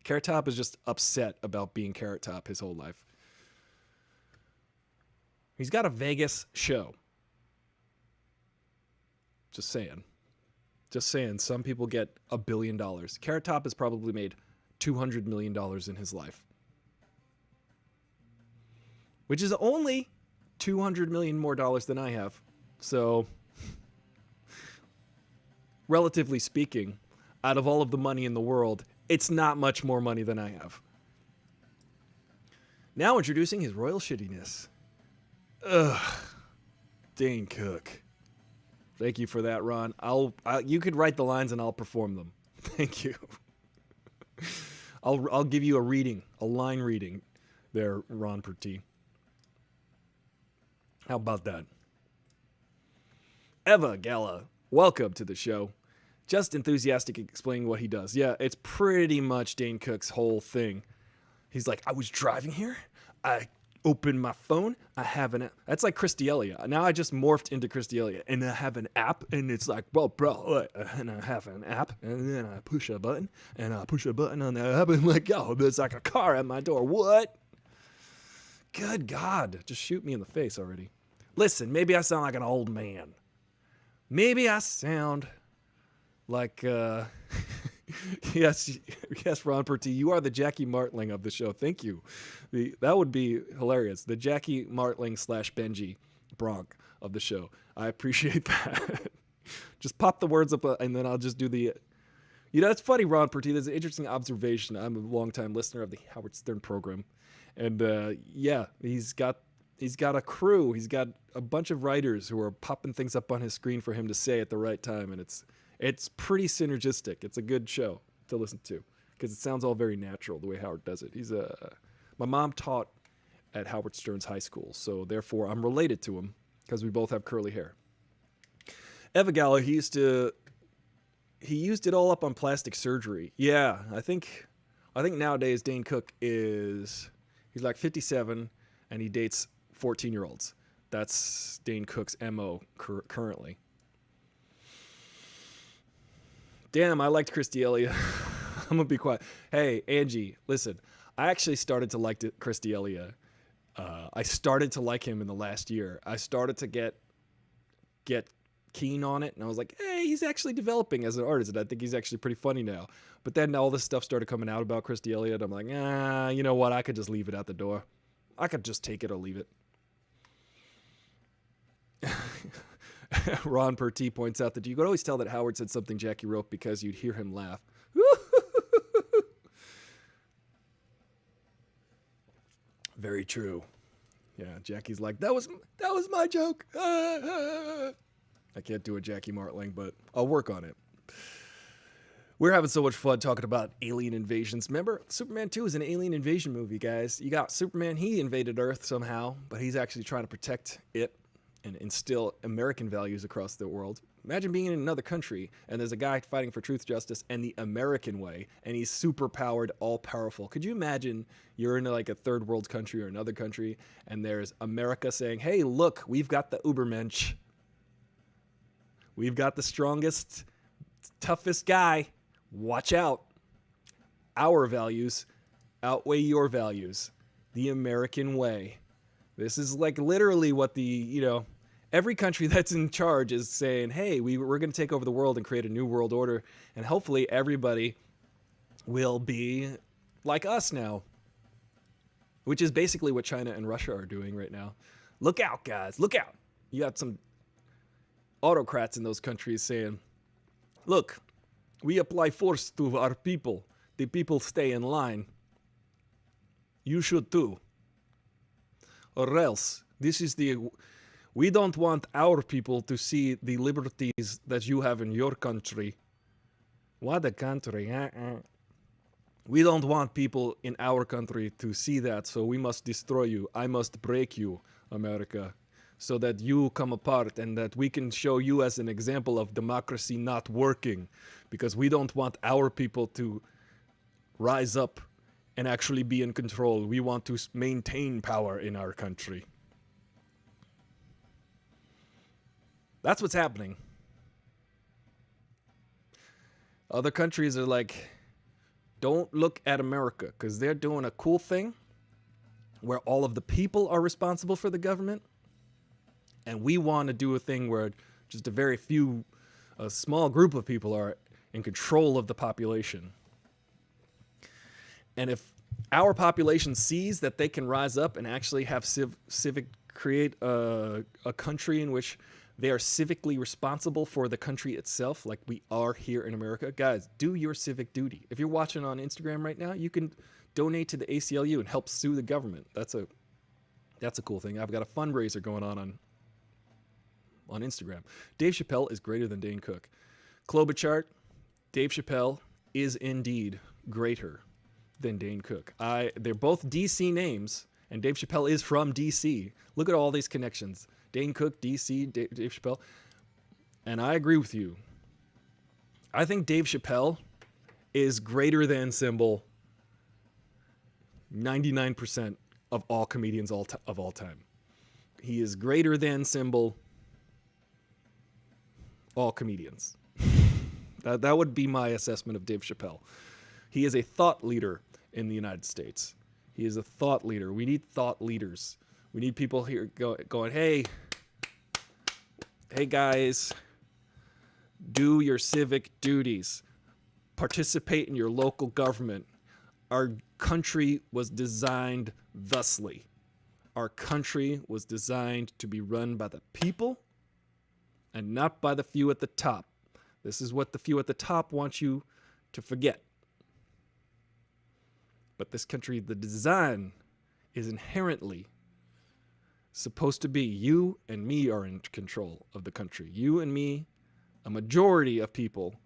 Carrot Top is just upset about being Carrot Top his whole life. He's got a Vegas show. Just saying. Just saying. Some people get $1 billion. Carrot Top has probably made $200 million in his life. Which is only $200 million more than I have. So, relatively speaking, out of all of the money in the world, it's not much more money than I have. Now introducing his royal shittiness. Ugh. Dane Cook. Thank you for that, Ron. You could write the lines and I'll perform them. Thank you. I'll give you a line reading there, Ron Perty. How about that? Eva Gala, welcome to the show. Just enthusiastic explaining what he does. Yeah, it's pretty much Dane Cook's whole thing. He's like, I was driving here. I opened my phone. I have an app. That's like Chris D'Elia. Now I just morphed into Chris D'Elia. And I have an app. And it's like, well, bro. And I have an app. And then I push a button. And I push a button on the app. And like, oh, there's like a car at my door. What? Good God. Just shoot me in the face already. Listen, maybe I sound like an old man. Maybe I sound like, yes, Ron Perty, you are the Jackie Martling of the show. Thank you. That would be hilarious. The Jackie Martling / Benji Bronk of the show. I appreciate that. Just pop the words up and then I'll just do the... You know, it's funny, Ron Perty. There's an interesting observation. I'm a longtime listener of the Howard Stern program. And yeah, he's got a crew. He's got a bunch of writers who are popping things up on his screen for him to say at the right time. And it's pretty synergistic. It's a good show to listen to because it sounds all very natural the way Howard does it. My mom taught at Howard Stern's high school, so therefore I'm related to him because we both have curly hair. Eva Gala, he used it all up on plastic surgery. Yeah, I think nowadays Dane Cook he's like 57 and he dates 14-year-olds. That's Dane Cook's MO currently. Damn, I liked Chris D'Elia. I'm going to be quiet. Hey, Angie, listen. I actually started to like Chris D'Elia. I started to like him in the last year. I started to get keen on it, and I was like, hey, he's actually developing as an artist, and I think he's actually pretty funny now. But then all this stuff started coming out about Chris D'Elia, and I'm like, you know what? I could just leave it at the door. I could just take it or leave it. Ron Perty points out that you could always tell that Howard said something Jackie wrote because you'd hear him laugh. Very true. Yeah, Jackie's like, that was my joke. I can't do a Jackie Martling, but I'll work on it. We're having so much fun talking about alien invasions. Remember, Superman 2 is an alien invasion movie, guys. You got Superman, he invaded Earth somehow, but he's actually trying to protect it and instill American values across the world. Imagine being in another country, and there's a guy fighting for truth, justice, and the American way, and he's super powered, all powerful. Could you imagine you're in like a third world country or another country, and there's America saying, hey, look, we've got the Ubermensch. We've got the strongest, toughest guy. Watch out. Our values outweigh your values. The American way. This is like literally what every country that's in charge is saying, hey, we're going to take over the world and create a new world order. And hopefully everybody will be like us now. Which is basically what China and Russia are doing right now. Look out, guys. Look out. You got some autocrats in those countries saying, look, we apply force to our people. The people stay in line. You should too. Or else, we don't want our people to see the liberties that you have in your country. What a country. We don't want people in our country to see that, so we must destroy you. I must break you, America. so that you come apart and that we can show you as an example of democracy not working, because we don't want our people to rise up and actually be in control. We want to maintain power in our country. That's what's happening. Other countries are like, don't look at America, because they're doing a cool thing where all of the people are responsible for the government. And we want to do a thing where just a small group of people are in control of the population. And if our population sees that they can rise up and actually have create a country in which they are civically responsible for the country itself, like we are here in America. Guys, do your civic duty. If you're watching on Instagram right now, you can donate to the ACLU and help sue the government. That's a cool thing. I've got a fundraiser going on Instagram. Dave Chappelle is greater than Dane Cook. Klobuchar, Dave Chappelle is indeed greater than Dane Cook. They're both DC names, and Dave Chappelle is from DC. Look at all these connections. Dane Cook, DC, Dave Chappelle. And I agree with you. I think Dave Chappelle is greater than symbol 99% of all comedians of all time. He is greater than symbol all comedians. That would be my assessment of Dave Chappelle. He is a thought leader in the United States. He is a thought leader. We need thought leaders. We need people here going, hey guys, do your civic duties. Participate in your local government. Our country was designed thusly. Our country was designed to be run by the people and not by the few at the top. This is what the few at the top want you to forget. But this country, the design is inherently supposed to be you and me are in control of the country. You and me, a majority of people,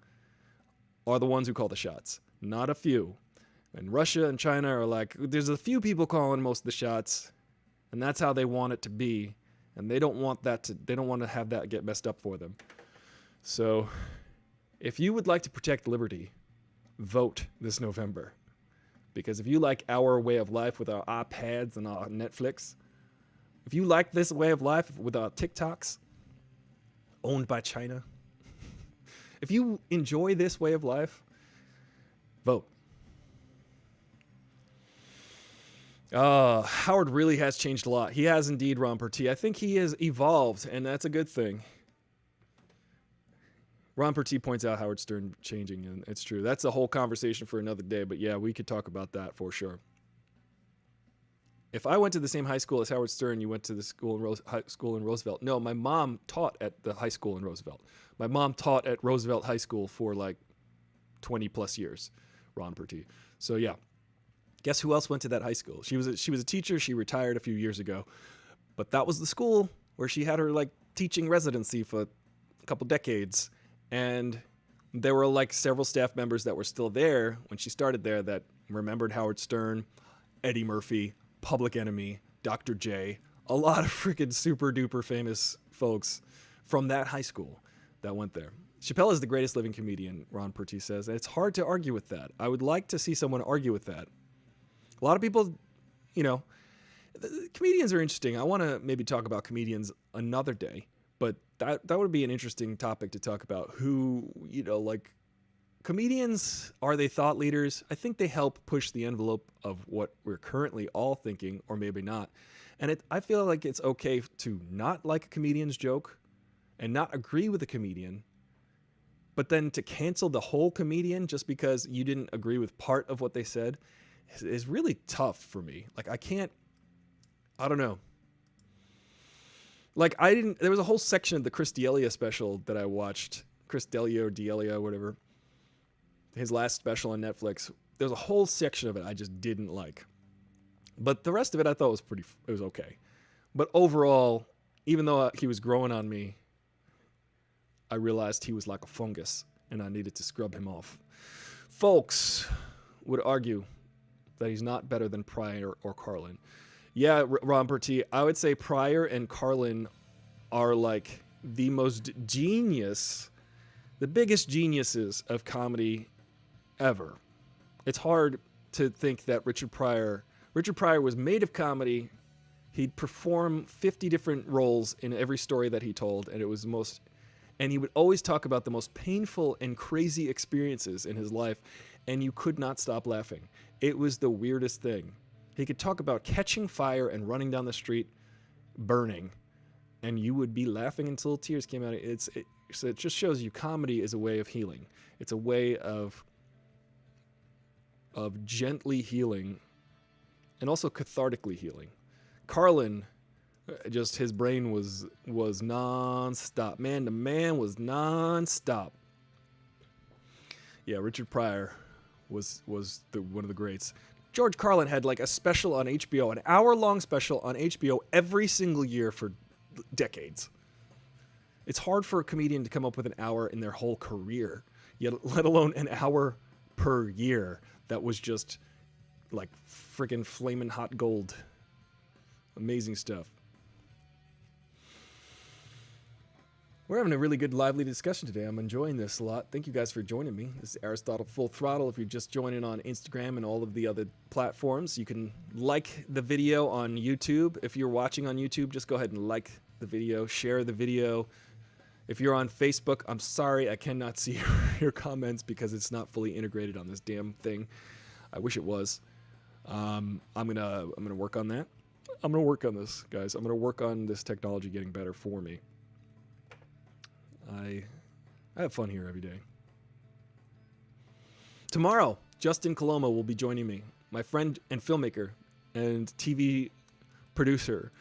are the ones who call the shots, not a few. And Russia and China are like, there's a few people calling most of the shots, and that's how they want it to be. And they don't want to have that get messed up for them. So if you would like to protect liberty, vote this November. Because if you like our way of life with our iPads and our Netflix, if you like this way of life with our TikToks owned by China, if you enjoy this way of life, vote. Howard really has changed a lot. He has indeed, Ron Pertee. I think he has evolved, and that's a good thing. Ron Pertee points out Howard Stern changing, and it's true. That's a whole conversation for another day, but yeah, we could talk about that for sure. If I went to the same high school as Howard Stern, you went to the high school in Roosevelt. No, my mom taught at the high school in Roosevelt. My mom taught at Roosevelt High School for like 20 plus years, Ron Pertee. So yeah, guess who else went to that high school? She was a teacher. She retired a few years ago, but that was the school where she had her like teaching residency for a couple decades. And there were like several staff members that were still there when she started there that remembered Howard Stern, Eddie Murphy, Public Enemy, Dr. J, a lot of freaking super duper famous folks from that high school that went there. Chappelle is the greatest living comedian, Ron Pertee says. And it's hard to argue with that. I would like to see someone argue with that. A lot of people, comedians are interesting. I want to maybe talk about comedians another day. But that would be an interesting topic to talk about. Who, like, comedians, are they thought leaders? I think they help push the envelope of what we're currently all thinking, or maybe not. And I feel like it's okay to not like a comedian's joke and not agree with a comedian, but then to cancel the whole comedian just because you didn't agree with part of what they said is really tough for me. Like, I don't know. Like, there was a whole section of the Chris D'Elia special that I watched. Chris D'Elia or D'Elia, whatever. His last special on Netflix. There was a whole section of it I just didn't like. But the rest of it I thought it was okay. But overall, even though he was growing on me, I realized he was like a fungus and I needed to scrub him off. Folks would argue that he's not better than Pryor or Carlin. Yeah, Ron Pertee, I would say Pryor and Carlin are like the most genius, the biggest geniuses of comedy ever. It's hard to think that Richard Pryor was made of comedy. He'd perform 50 different roles in every story that he told, and it was the most, and he would always talk about the most painful and crazy experiences in his life, and you could not stop laughing. It was the weirdest thing. He could talk about catching fire and running down the street burning, and you would be laughing until tears came out. So it just shows you comedy is a way of healing. It's a way of gently healing and also cathartically healing. Carlin, just his brain was non-stop. Man to man was non-stop. Yeah, Richard Pryor was one of the greats. George Carlin had like a special on HBO, an hour-long special on HBO every single year for decades. It's hard for a comedian to come up with an hour in their whole career, yet let alone an hour per year that was just like friggin' flaming hot gold. Amazing stuff. We're having a really good, lively discussion today. I'm enjoying this a lot. Thank you guys for joining me. This is Aristotle Full Throttle. If you're just joining on Instagram and all of the other platforms, you can like the video on YouTube. If you're watching on YouTube, just go ahead and like the video, share the video. If you're on Facebook, I'm sorry I cannot see your comments because it's not fully integrated on this damn thing. I wish it was. I'm gonna work on that. I'm gonna work on this, guys. I'm gonna work on this technology getting better for me. I have fun here every day. Tomorrow, Justin Coloma will be joining me. My friend and filmmaker and TV producer,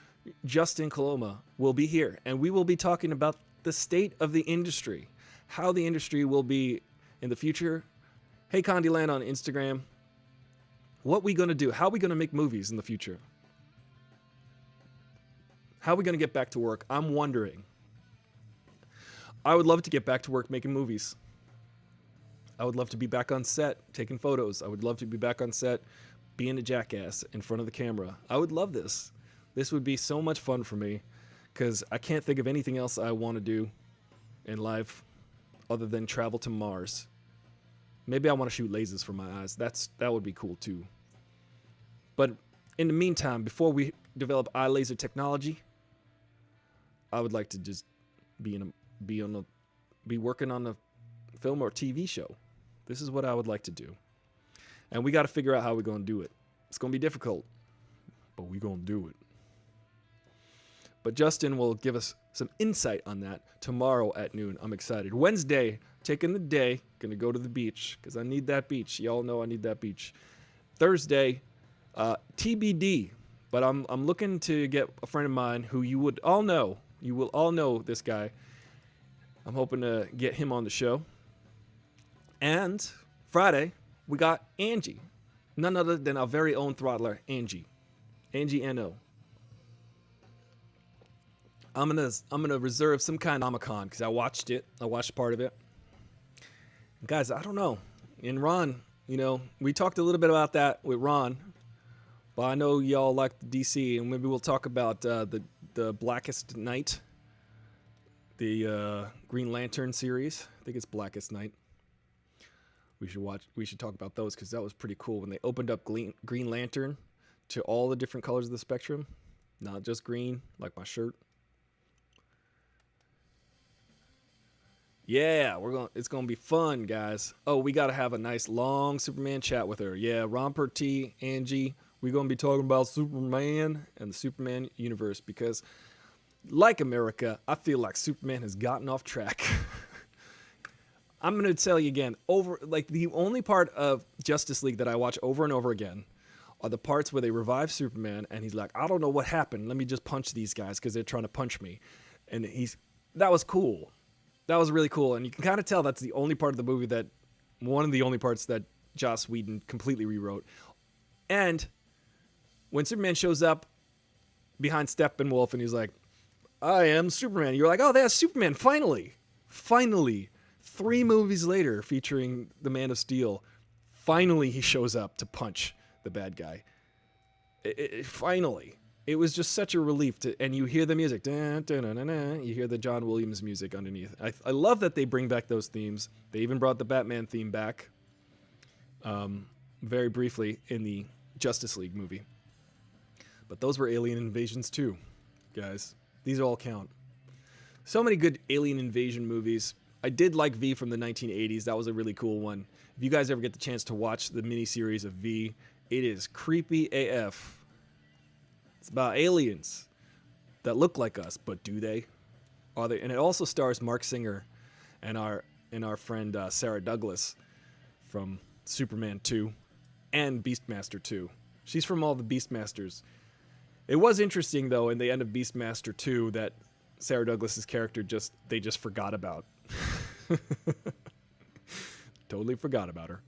Justin Coloma, will be here, and we will be talking about the state of the industry, how the industry will be in the future. Hey, Condiland on Instagram. What we gonna do? How are we gonna make movies in the future? How are we gonna get back to work? I'm wondering. I would love to get back to work making movies. I would love to be back on set taking photos. I would love to be back on set being a jackass in front of the camera. I would love this. This would be so much fun for me because I can't think of anything else I want to do in life other than travel to Mars. Maybe I want to shoot lasers from my eyes. That would be cool too. But in the meantime, before we develop eye laser technology, I would like to just be working on a film or TV show. This is what I would like to do. And we got to figure out how we're going to do it. It's going to be difficult, but we're going to do it. But Justin will give us some insight on that tomorrow at noon. I'm excited. Wednesday, taking the day, going to go to the beach because I need that beach. Y'all know I need that beach. Thursday, TBD. But I'm looking to get a friend of mine who you will all know this guy. I'm hoping to get him on the show. And Friday, we got Angie. None other than our very own throttler, Angie. Angie N.O. I'm gonna reserve some kind of Comic-Con because I watched it. I watched part of it. Guys, I don't know. And Ron, we talked a little bit about that with Ron. But I know y'all like the DC, and maybe we'll talk about the Blackest Night. The Green Lantern series. I think it's Blackest Night. We should talk about those because that was pretty cool when they opened up Green Lantern to all the different colors of the spectrum, not just green like my shirt. Yeah, it's gonna be fun, guys. Oh, we gotta have a nice long Superman chat with her. Yeah, Romper T, Angie, we're gonna be talking about Superman and the Superman universe because, like America, I feel like Superman has gotten off track. I'm gonna tell you again, the only part of Justice League that I watch over and over again are the parts where they revive Superman and he's like, I don't know what happened. Let me just punch these guys because they're trying to punch me. And that was cool. That was really cool. And you can kind of tell that's the only part of the movie one of the only parts that Joss Whedon completely rewrote. And when Superman shows up behind Steppenwolf and he's like, I am Superman. You're like, oh, that's Superman. Finally. 3 movies later featuring the Man of Steel. Finally, he shows up to punch the bad guy. Finally. it was just such a relief to, and you hear the music, dun, dun, dun, dun, dun, you hear the John Williams music underneath. I love that they bring back those themes. They even brought the Batman theme back, very briefly in the Justice League movie. But those were Alien Invasions too, guys. These all count. So many good Alien Invasion movies. I did like V from the 1980s. That was a really cool one. If you guys ever get the chance to watch the miniseries of V, it is creepy AF. It's about aliens that look like us, but do they? Are they? And it also stars Mark Singer and our friend Sarah Douglas from Superman 2 and Beastmaster 2. She's from all the Beastmasters. It was interesting though in the end of Beastmaster 2 that Sarah Douglas's character they just forgot about. Totally forgot about her.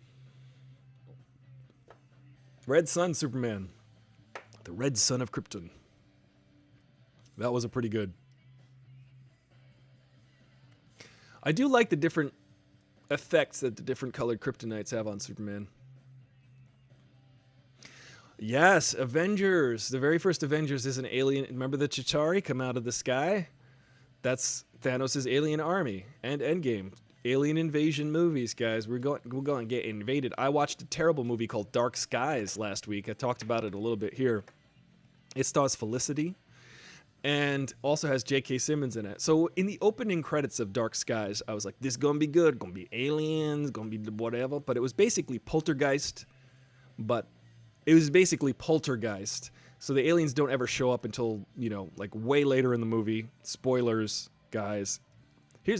Red Sun Superman. The Red Son of Krypton. That was a pretty good. I do like the different effects that the different colored kryptonites have on Superman. Yes, Avengers. The very first Avengers is an alien. Remember the Chitauri come out of the sky? That's Thanos' alien army. And Endgame. Alien invasion movies, guys. We're going to get invaded. I watched a terrible movie called Dark Skies last week. I talked about it a little bit here. It stars Felicity and also has J.K. Simmons in it. So in the opening credits of Dark Skies, I was like, this is going to be good. Going to be aliens, going to be whatever. But it was basically Poltergeist. But it was basically Poltergeist. So the aliens don't ever show up until, like way later in the movie. Spoilers, guys.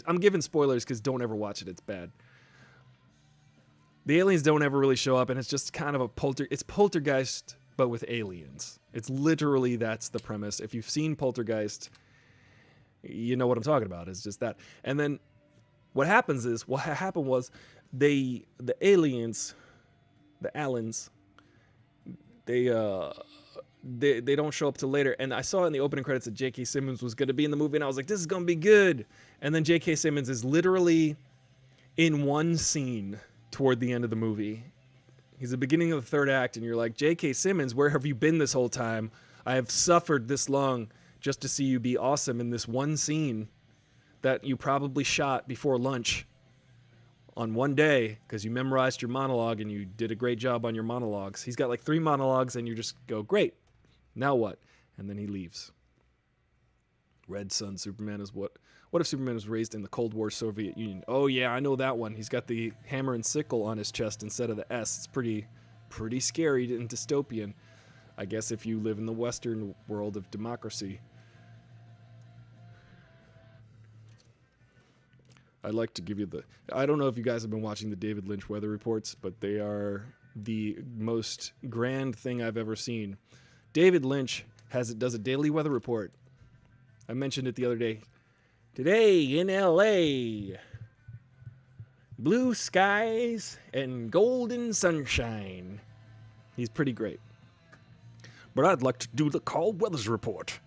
I'm giving spoilers because don't ever watch it. It's bad. The aliens don't ever really show up, and it's just kind of it's Poltergeist, but with aliens. It's literally, that's the premise. If you've seen Poltergeist, you know what I'm talking about. It's just that. And then what happened was the aliens, the Allens, they don't show up till later. And I saw in the opening credits that J.K. Simmons was going to be in the movie, and I was like, this is going to be good. And then J.K. Simmons is literally in one scene toward the end of the movie. He's the beginning of the third act, and you're like, J.K. Simmons, where have you been this whole time? I have suffered this long just to see you be awesome in this one scene that you probably shot before lunch on one day because you memorized your monologue and you did a great job on your monologues. He's got like 3 monologues, and you just go, great. Now what? And then he leaves. Red Sun Superman is what if Superman was raised in the Cold War Soviet Union? Oh yeah, I know that one. He's got the hammer and sickle on his chest instead of the S. It's pretty scary and dystopian. I guess if you live in the Western world of democracy. I'd like to give you I don't know if you guys have been watching the David Lynch weather reports, but they are the most grand thing I've ever seen. David Lynch does a daily weather report. I mentioned it the other day. Today in LA, blue skies and golden sunshine. He's pretty great. But I'd like to do the Carl Weathers report.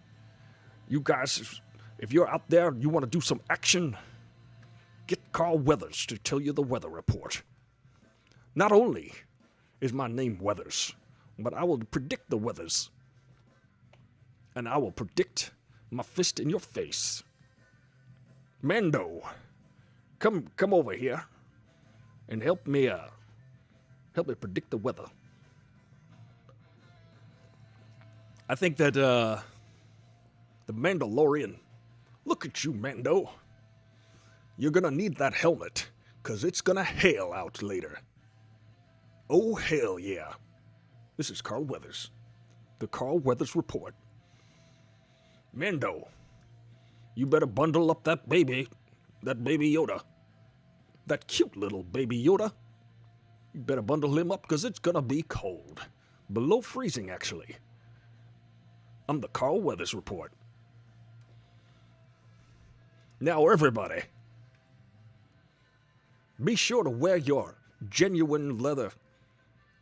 You guys, if you're out there and you want to do some action, get Carl Weathers to tell you the weather report. Not only is my name Weathers, but I will predict the weathers. And I will predict my fist in your face. Mando, come over here and help me predict the weather. I think that the Mandalorian, look at you, Mando. You're gonna need that helmet, 'cause it's gonna hail out later. Oh, hell yeah. This is Carl Weathers. The Carl Weathers report. Mando, you better bundle up that baby Yoda. That cute little baby Yoda. You better bundle him up, 'cause it's gonna be cold. Below freezing, actually. I'm the Carl Weathers report. Now, everybody, be sure to wear your genuine leather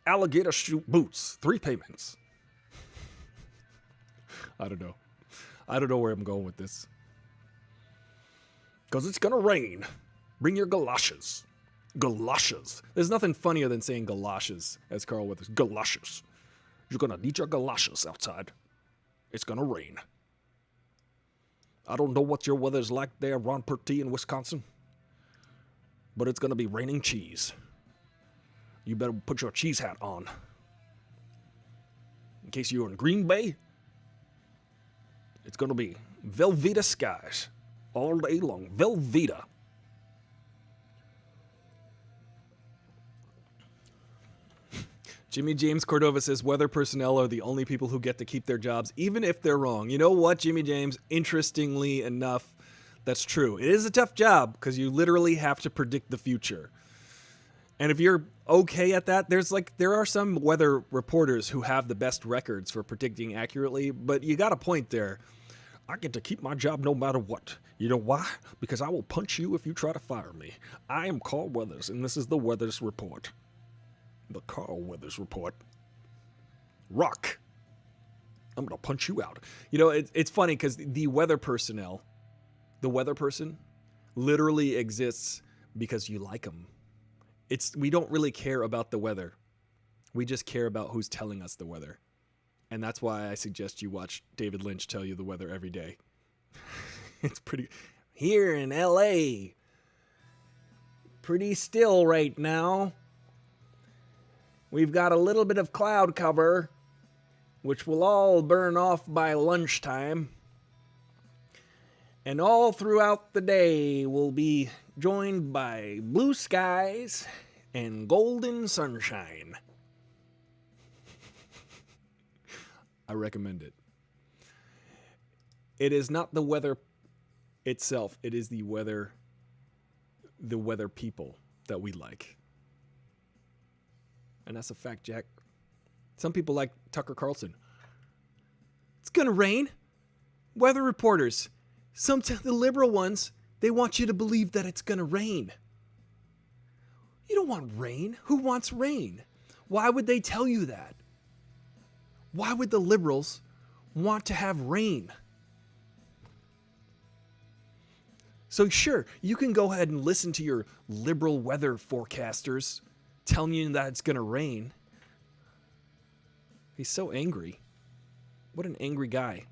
alligator shoe boots. 3 payments. I don't know. I don't know where I'm going with this. 'Cause it's gonna rain. Bring your galoshes. Galoshes. There's nothing funnier than saying galoshes, as Carl Weathers. Galoshes. You're gonna need your galoshes outside. It's gonna rain. I don't know what your weather's like there, Ron Pertee in Wisconsin, but it's gonna be raining cheese. You better put your cheese hat on. In case you're in Green Bay, it's gonna be Velveeta skies all day long. Velveeta. Jimmy James Cordova says weather personnel are the only people who get to keep their jobs, even if they're wrong. You know what, Jimmy James? Interestingly enough, that's true. It is a tough job because you literally have to predict the future. And if you're okay at that, there are some weather reporters who have the best records for predicting accurately, but you got a point there. I get to keep my job no matter what. You know why? Because I will punch you if you try to fire me. I am Carl Weathers, and this is the Weathers Report. The Carl Weathers Report. Rock. I'm going to punch you out. You know, it's funny because the weather personnel, the weather person, literally exists because you like them. We don't really care about the weather. We just care about who's telling us the weather. And that's why I suggest you watch David Lynch tell you the weather every day. It's pretty... Here in LA, pretty still right now. We've got a little bit of cloud cover, which will all burn off by lunchtime. And all throughout the day will be joined by blue skies and golden sunshine. I recommend it. It is not the weather itself. It is the weather people that we like. And that's a fact, Jack. Some people like Tucker Carlson. It's gonna rain. Weather reporters, the liberal ones, they want you to believe that it's gonna rain. You don't want rain. Who wants rain? Why would they tell you that? Why would the liberals want to have rain? So sure, you can go ahead and listen to your liberal weather forecasters telling you that it's going to rain. He's so angry. What an angry guy.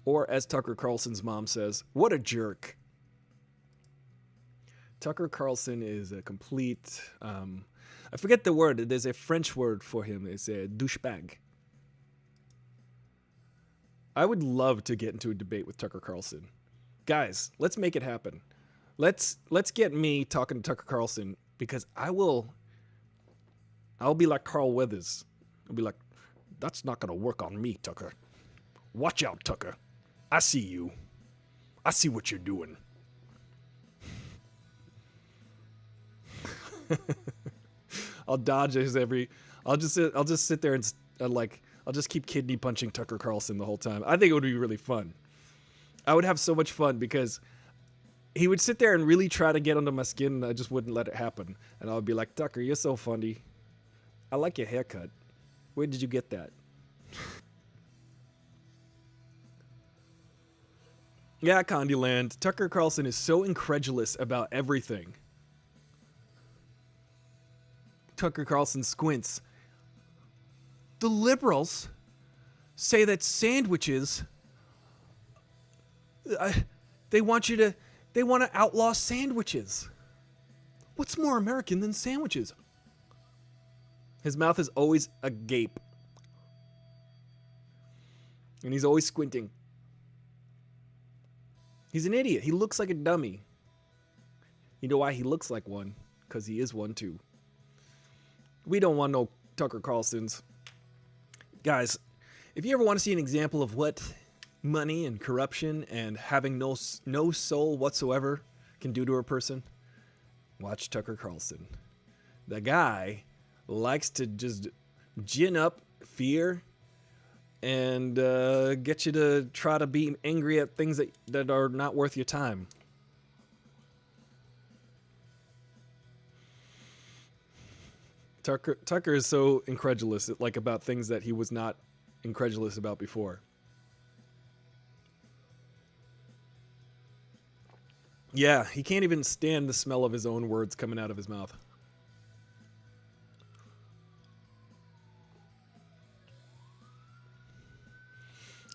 Or as Tucker Carlson's mom says, what a jerk. Tucker Carlson is a complete... I forget the word. There's a French word for him. It's a douchebag. I would love to get into a debate with Tucker Carlson. Guys, let's make it happen. Let's get me talking to Tucker Carlson because I'll be like Carl Weathers. I'll be like, that's not going to work on me, Tucker. Watch out, Tucker. I see you. I see what you're doing. I'll dodge I'll just sit there and I'll just keep kidney punching Tucker Carlson the whole time. I think it would be really fun. I would have so much fun because he would sit there and really try to get under my skin and I just wouldn't let it happen. And I would be like, Tucker, you're so funny. I like your haircut. Where did you get that? Yeah, Candyland. Tucker Carlson is so incredulous about everything. Tucker Carlson squints. The liberals say that sandwiches... they want to outlaw sandwiches. What's more American than sandwiches? His mouth is always agape. And he's always squinting. He's an idiot. He looks like a dummy. You know why he looks like one? Because he is one too. We don't want no Tucker Carlsons. Guys, if you ever want to see an example of what money and corruption and having no soul whatsoever can do to a person, watch Tucker Carlson. The guy likes to just gin up fear and get you to try to be angry at things that are not worth your time. Tucker is so incredulous about things that he was not incredulous about before. Yeah, he can't even stand the smell of his own words coming out of his mouth.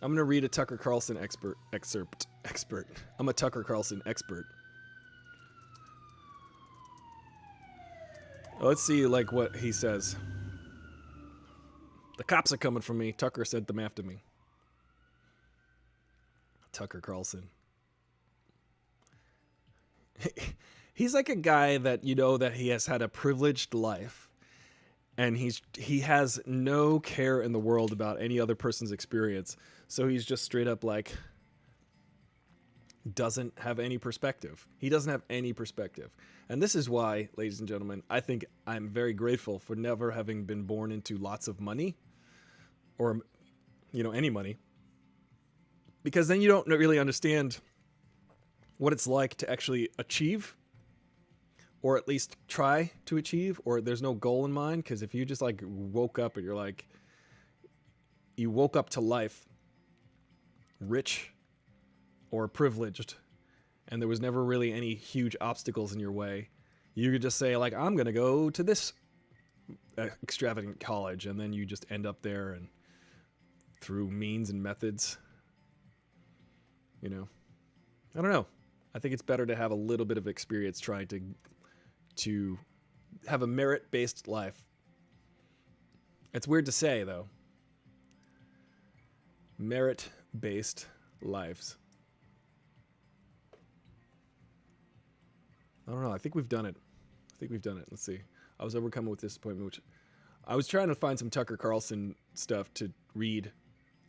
I'm gonna read a Tucker Carlson excerpt. I'm a Tucker Carlson expert. Let's see, like, what he says. The cops are coming for me. Tucker sent them after me. Tucker Carlson. He's like a guy that, you know, that he has had a privileged life, and he has no care in the world about any other person's experience. So he's just straight up like doesn't have any perspective. He doesn't have any perspective. And this is why, ladies and gentlemen, I think I'm very grateful for never having been born into lots of money or, you know, any money. Because then you don't really understand what it's like to actually achieve, or at least try to achieve, or there's no goal in mind. Because if you just like woke up and you're like, you woke up to life rich or privileged, and there was never really any huge obstacles in your way, you could just say like, I'm gonna go to this extravagant college, and then you just end up there, and through means and methods, you know, I don't know. I think it's better to have a little bit of experience trying to have a merit-based life. It's weird to say, though. Merit-based lives. I don't know. I think we've done it. Let's see. I was overcome with disappointment, which I was trying to find some Tucker Carlson stuff to read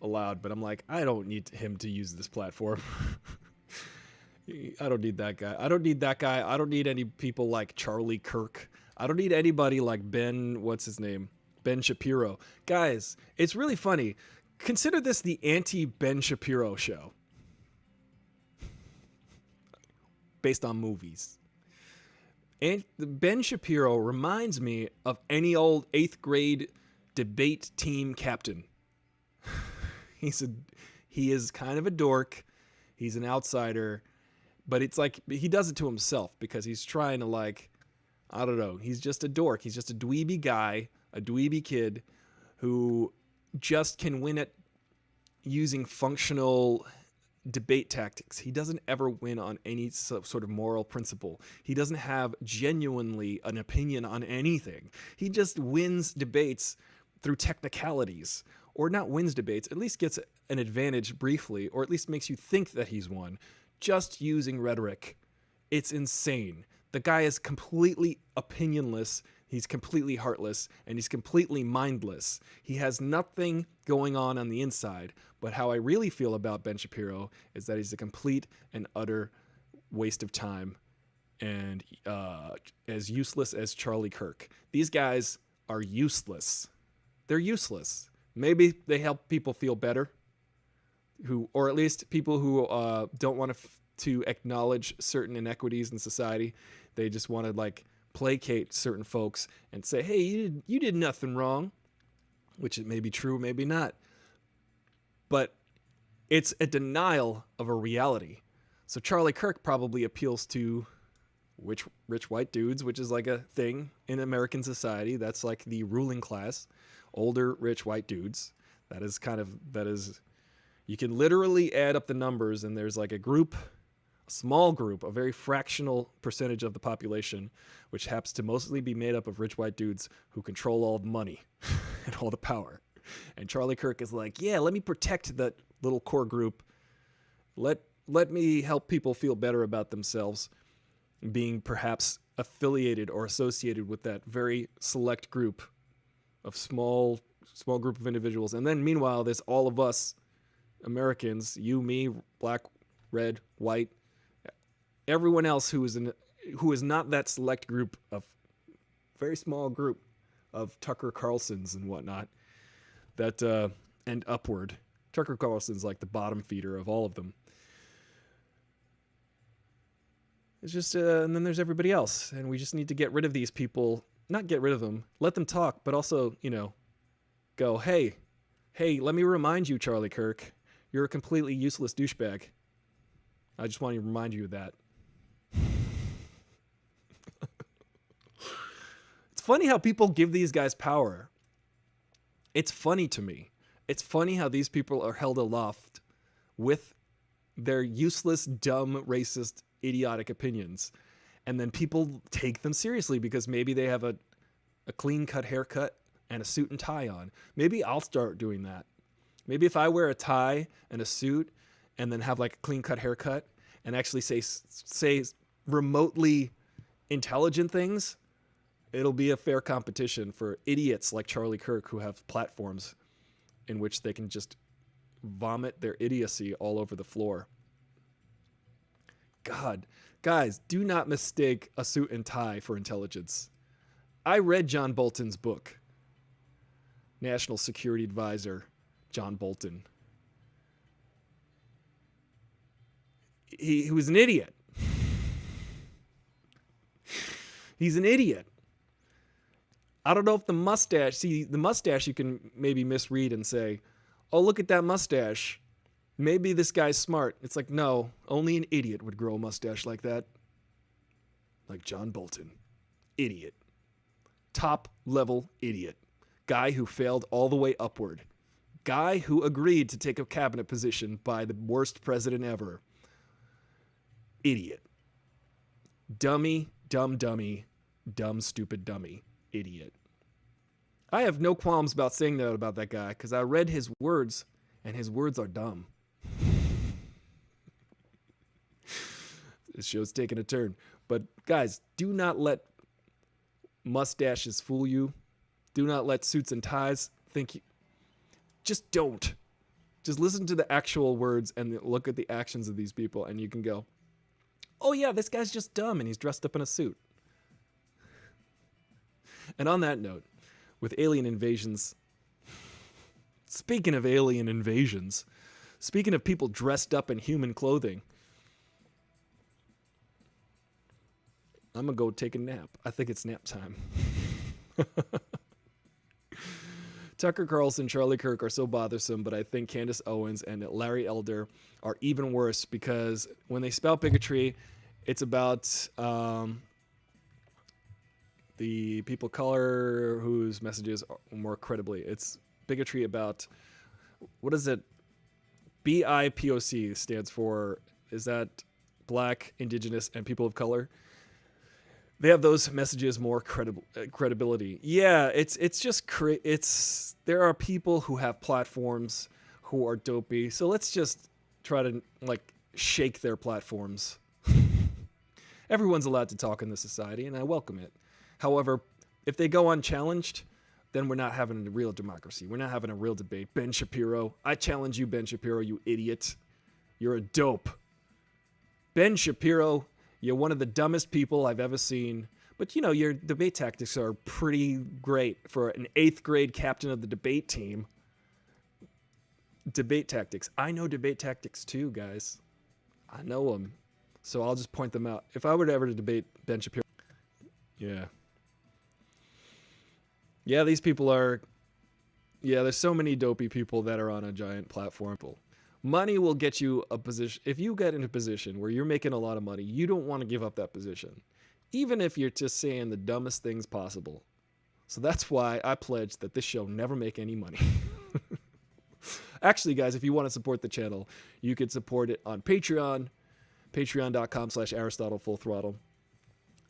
aloud, but I'm like, I don't need him to use this platform. I don't need that guy. I don't need any people like Charlie Kirk. I don't need anybody like what's his name? Ben Shapiro. Guys, it's really funny. Consider this the anti-Ben Shapiro show. Based on movies. And Ben Shapiro reminds me of any old 8th grade debate team captain. He is kind of a dork. He's an outsider. But it's like, he does it to himself because he's trying to, like, I don't know. He's just a dork. He's just a dweeby guy, a dweeby kid who just can win at using functional debate tactics. He doesn't ever win on any sort of moral principle. He doesn't have genuinely an opinion on anything. He just wins debates through technicalities. Or not wins debates, at least gets an advantage briefly, or at least makes you think that he's won. Just using rhetoric. It's insane. The guy is completely opinionless, he's completely heartless, and he's completely mindless. He has nothing going on the inside. But how I really feel about Ben Shapiro is that he's a complete and utter waste of time, and as useless as Charlie Kirk. These guys are useless. They're useless. Maybe they help people feel better, or at least people who don't want to acknowledge certain inequities in society. They just want to like placate certain folks and say, hey, you did nothing wrong, which it may be true, maybe not. But it's a denial of a reality. So Charlie Kirk probably appeals to rich white dudes, which is like a thing in American society. That's like the ruling class, older rich white dudes. That is, you can literally add up the numbers, and there's like a small group, a very fractional percentage of the population, which happens to mostly be made up of rich white dudes who control all the money and all the power. And Charlie Kirk is like, yeah, let me protect that little core group. Let me help people feel better about themselves, being perhaps affiliated or associated with that very select group of small group of individuals. And then meanwhile, there's all of us Americans, you, me, black, red, white, everyone else who is not that select group of very small group of Tucker Carlsons and whatnot that and upward. Tucker Carlson's like the bottom feeder of all of them. It's just, and then there's everybody else, and we just need to get rid of these people. Not get rid of them, let them talk, but also, you know, go, hey, let me remind you, Charlie Kirk, you're a completely useless douchebag. I just want to remind you of that. It's funny how people give these guys power. It's funny to me. It's funny how these people are held aloft with their useless, dumb, racist, idiotic opinions. And then people take them seriously because maybe they have a clean-cut haircut and a suit and tie on. Maybe I'll start doing that. Maybe if I wear a tie and a suit and then have like a clean-cut haircut and actually say remotely intelligent things, it'll be a fair competition for idiots like Charlie Kirk who have platforms in which they can just vomit their idiocy all over the floor. God, guys, do not mistake a suit and tie for intelligence. I read John Bolton's book, National Security Advisor John Bolton. He was an idiot. He's an idiot. I don't know if the mustache, see, the mustache you can maybe misread and say, oh, look at that mustache. Maybe this guy's smart. It's like, no, only an idiot would grow a mustache like that. Like John Bolton. Idiot. Top level idiot. Guy who failed all the way upward. Guy who agreed to take a cabinet position by the worst president ever. Idiot. Dummy, dumb dummy, dumb stupid dummy. Idiot. I have no qualms about saying that about that guy because I read his words and his words are dumb. This show's taking a turn. But guys, do not let mustaches fool you. Do not let suits and ties think you... Just don't. Just listen to the actual words and look at the actions of these people and you can go, oh yeah, this guy's just dumb and he's dressed up in a suit. And on that note, with alien invasions, speaking of alien invasions, speaking of people dressed up in human clothing, I'm going to go take a nap. I think it's nap time. Tucker Carlson, Charlie Kirk are so bothersome, but I think Candace Owens and Larry Elder are even worse because when they spout bigotry, it's about the people of color whose messages are more credibly. It's bigotry about, what is it? BIPOC stands for, is that Black, Indigenous, and People of Color? They have those messages more credibility. Yeah, it's just there are people who have platforms who are dopey. So let's just try to like shake their platforms. Everyone's allowed to talk in this society, and I welcome it. However, if they go unchallenged, then we're not having a real democracy. We're not having a real debate. Ben Shapiro, I challenge you, Ben Shapiro, you idiot. You're a dope. Ben Shapiro, you're one of the dumbest people I've ever seen. But, you know, your debate tactics are pretty great for an 8th grade captain of the debate team. Debate tactics. I know debate tactics too, guys. I know them. So I'll just point them out. If I were to ever debate Ben Shapiro. Yeah. Yeah, these people are... Yeah, there's so many dopey people that are on a giant platform. Money will get you a position. If you get in a position where you're making a lot of money, you don't want to give up that position. Even if you're just saying the dumbest things possible. So that's why I pledge that this show never make any money. Actually, guys, if you want to support the channel, you can support it on Patreon. Patreon.com/AristotleFullThrottle.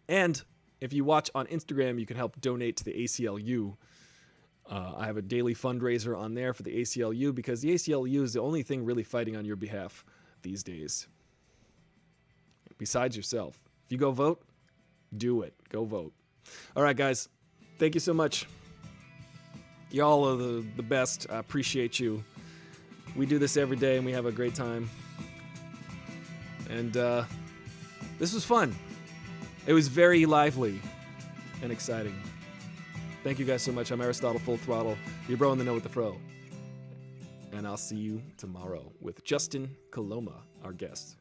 And if you watch on Instagram, you can help donate to the ACLU. I have a daily fundraiser on there for the ACLU because the ACLU is the only thing really fighting on your behalf these days. Besides yourself. If you go vote, do it. Go vote. All right, guys. Thank you so much. Y'all are the best. I appreciate you. We do this every day and we have a great time. And this was fun. It was very lively and exciting. Thank you guys so much. I'm Aristotle Full Throttle, your bro in the know with the fro. And I'll see you tomorrow with Justin Coloma, our guest.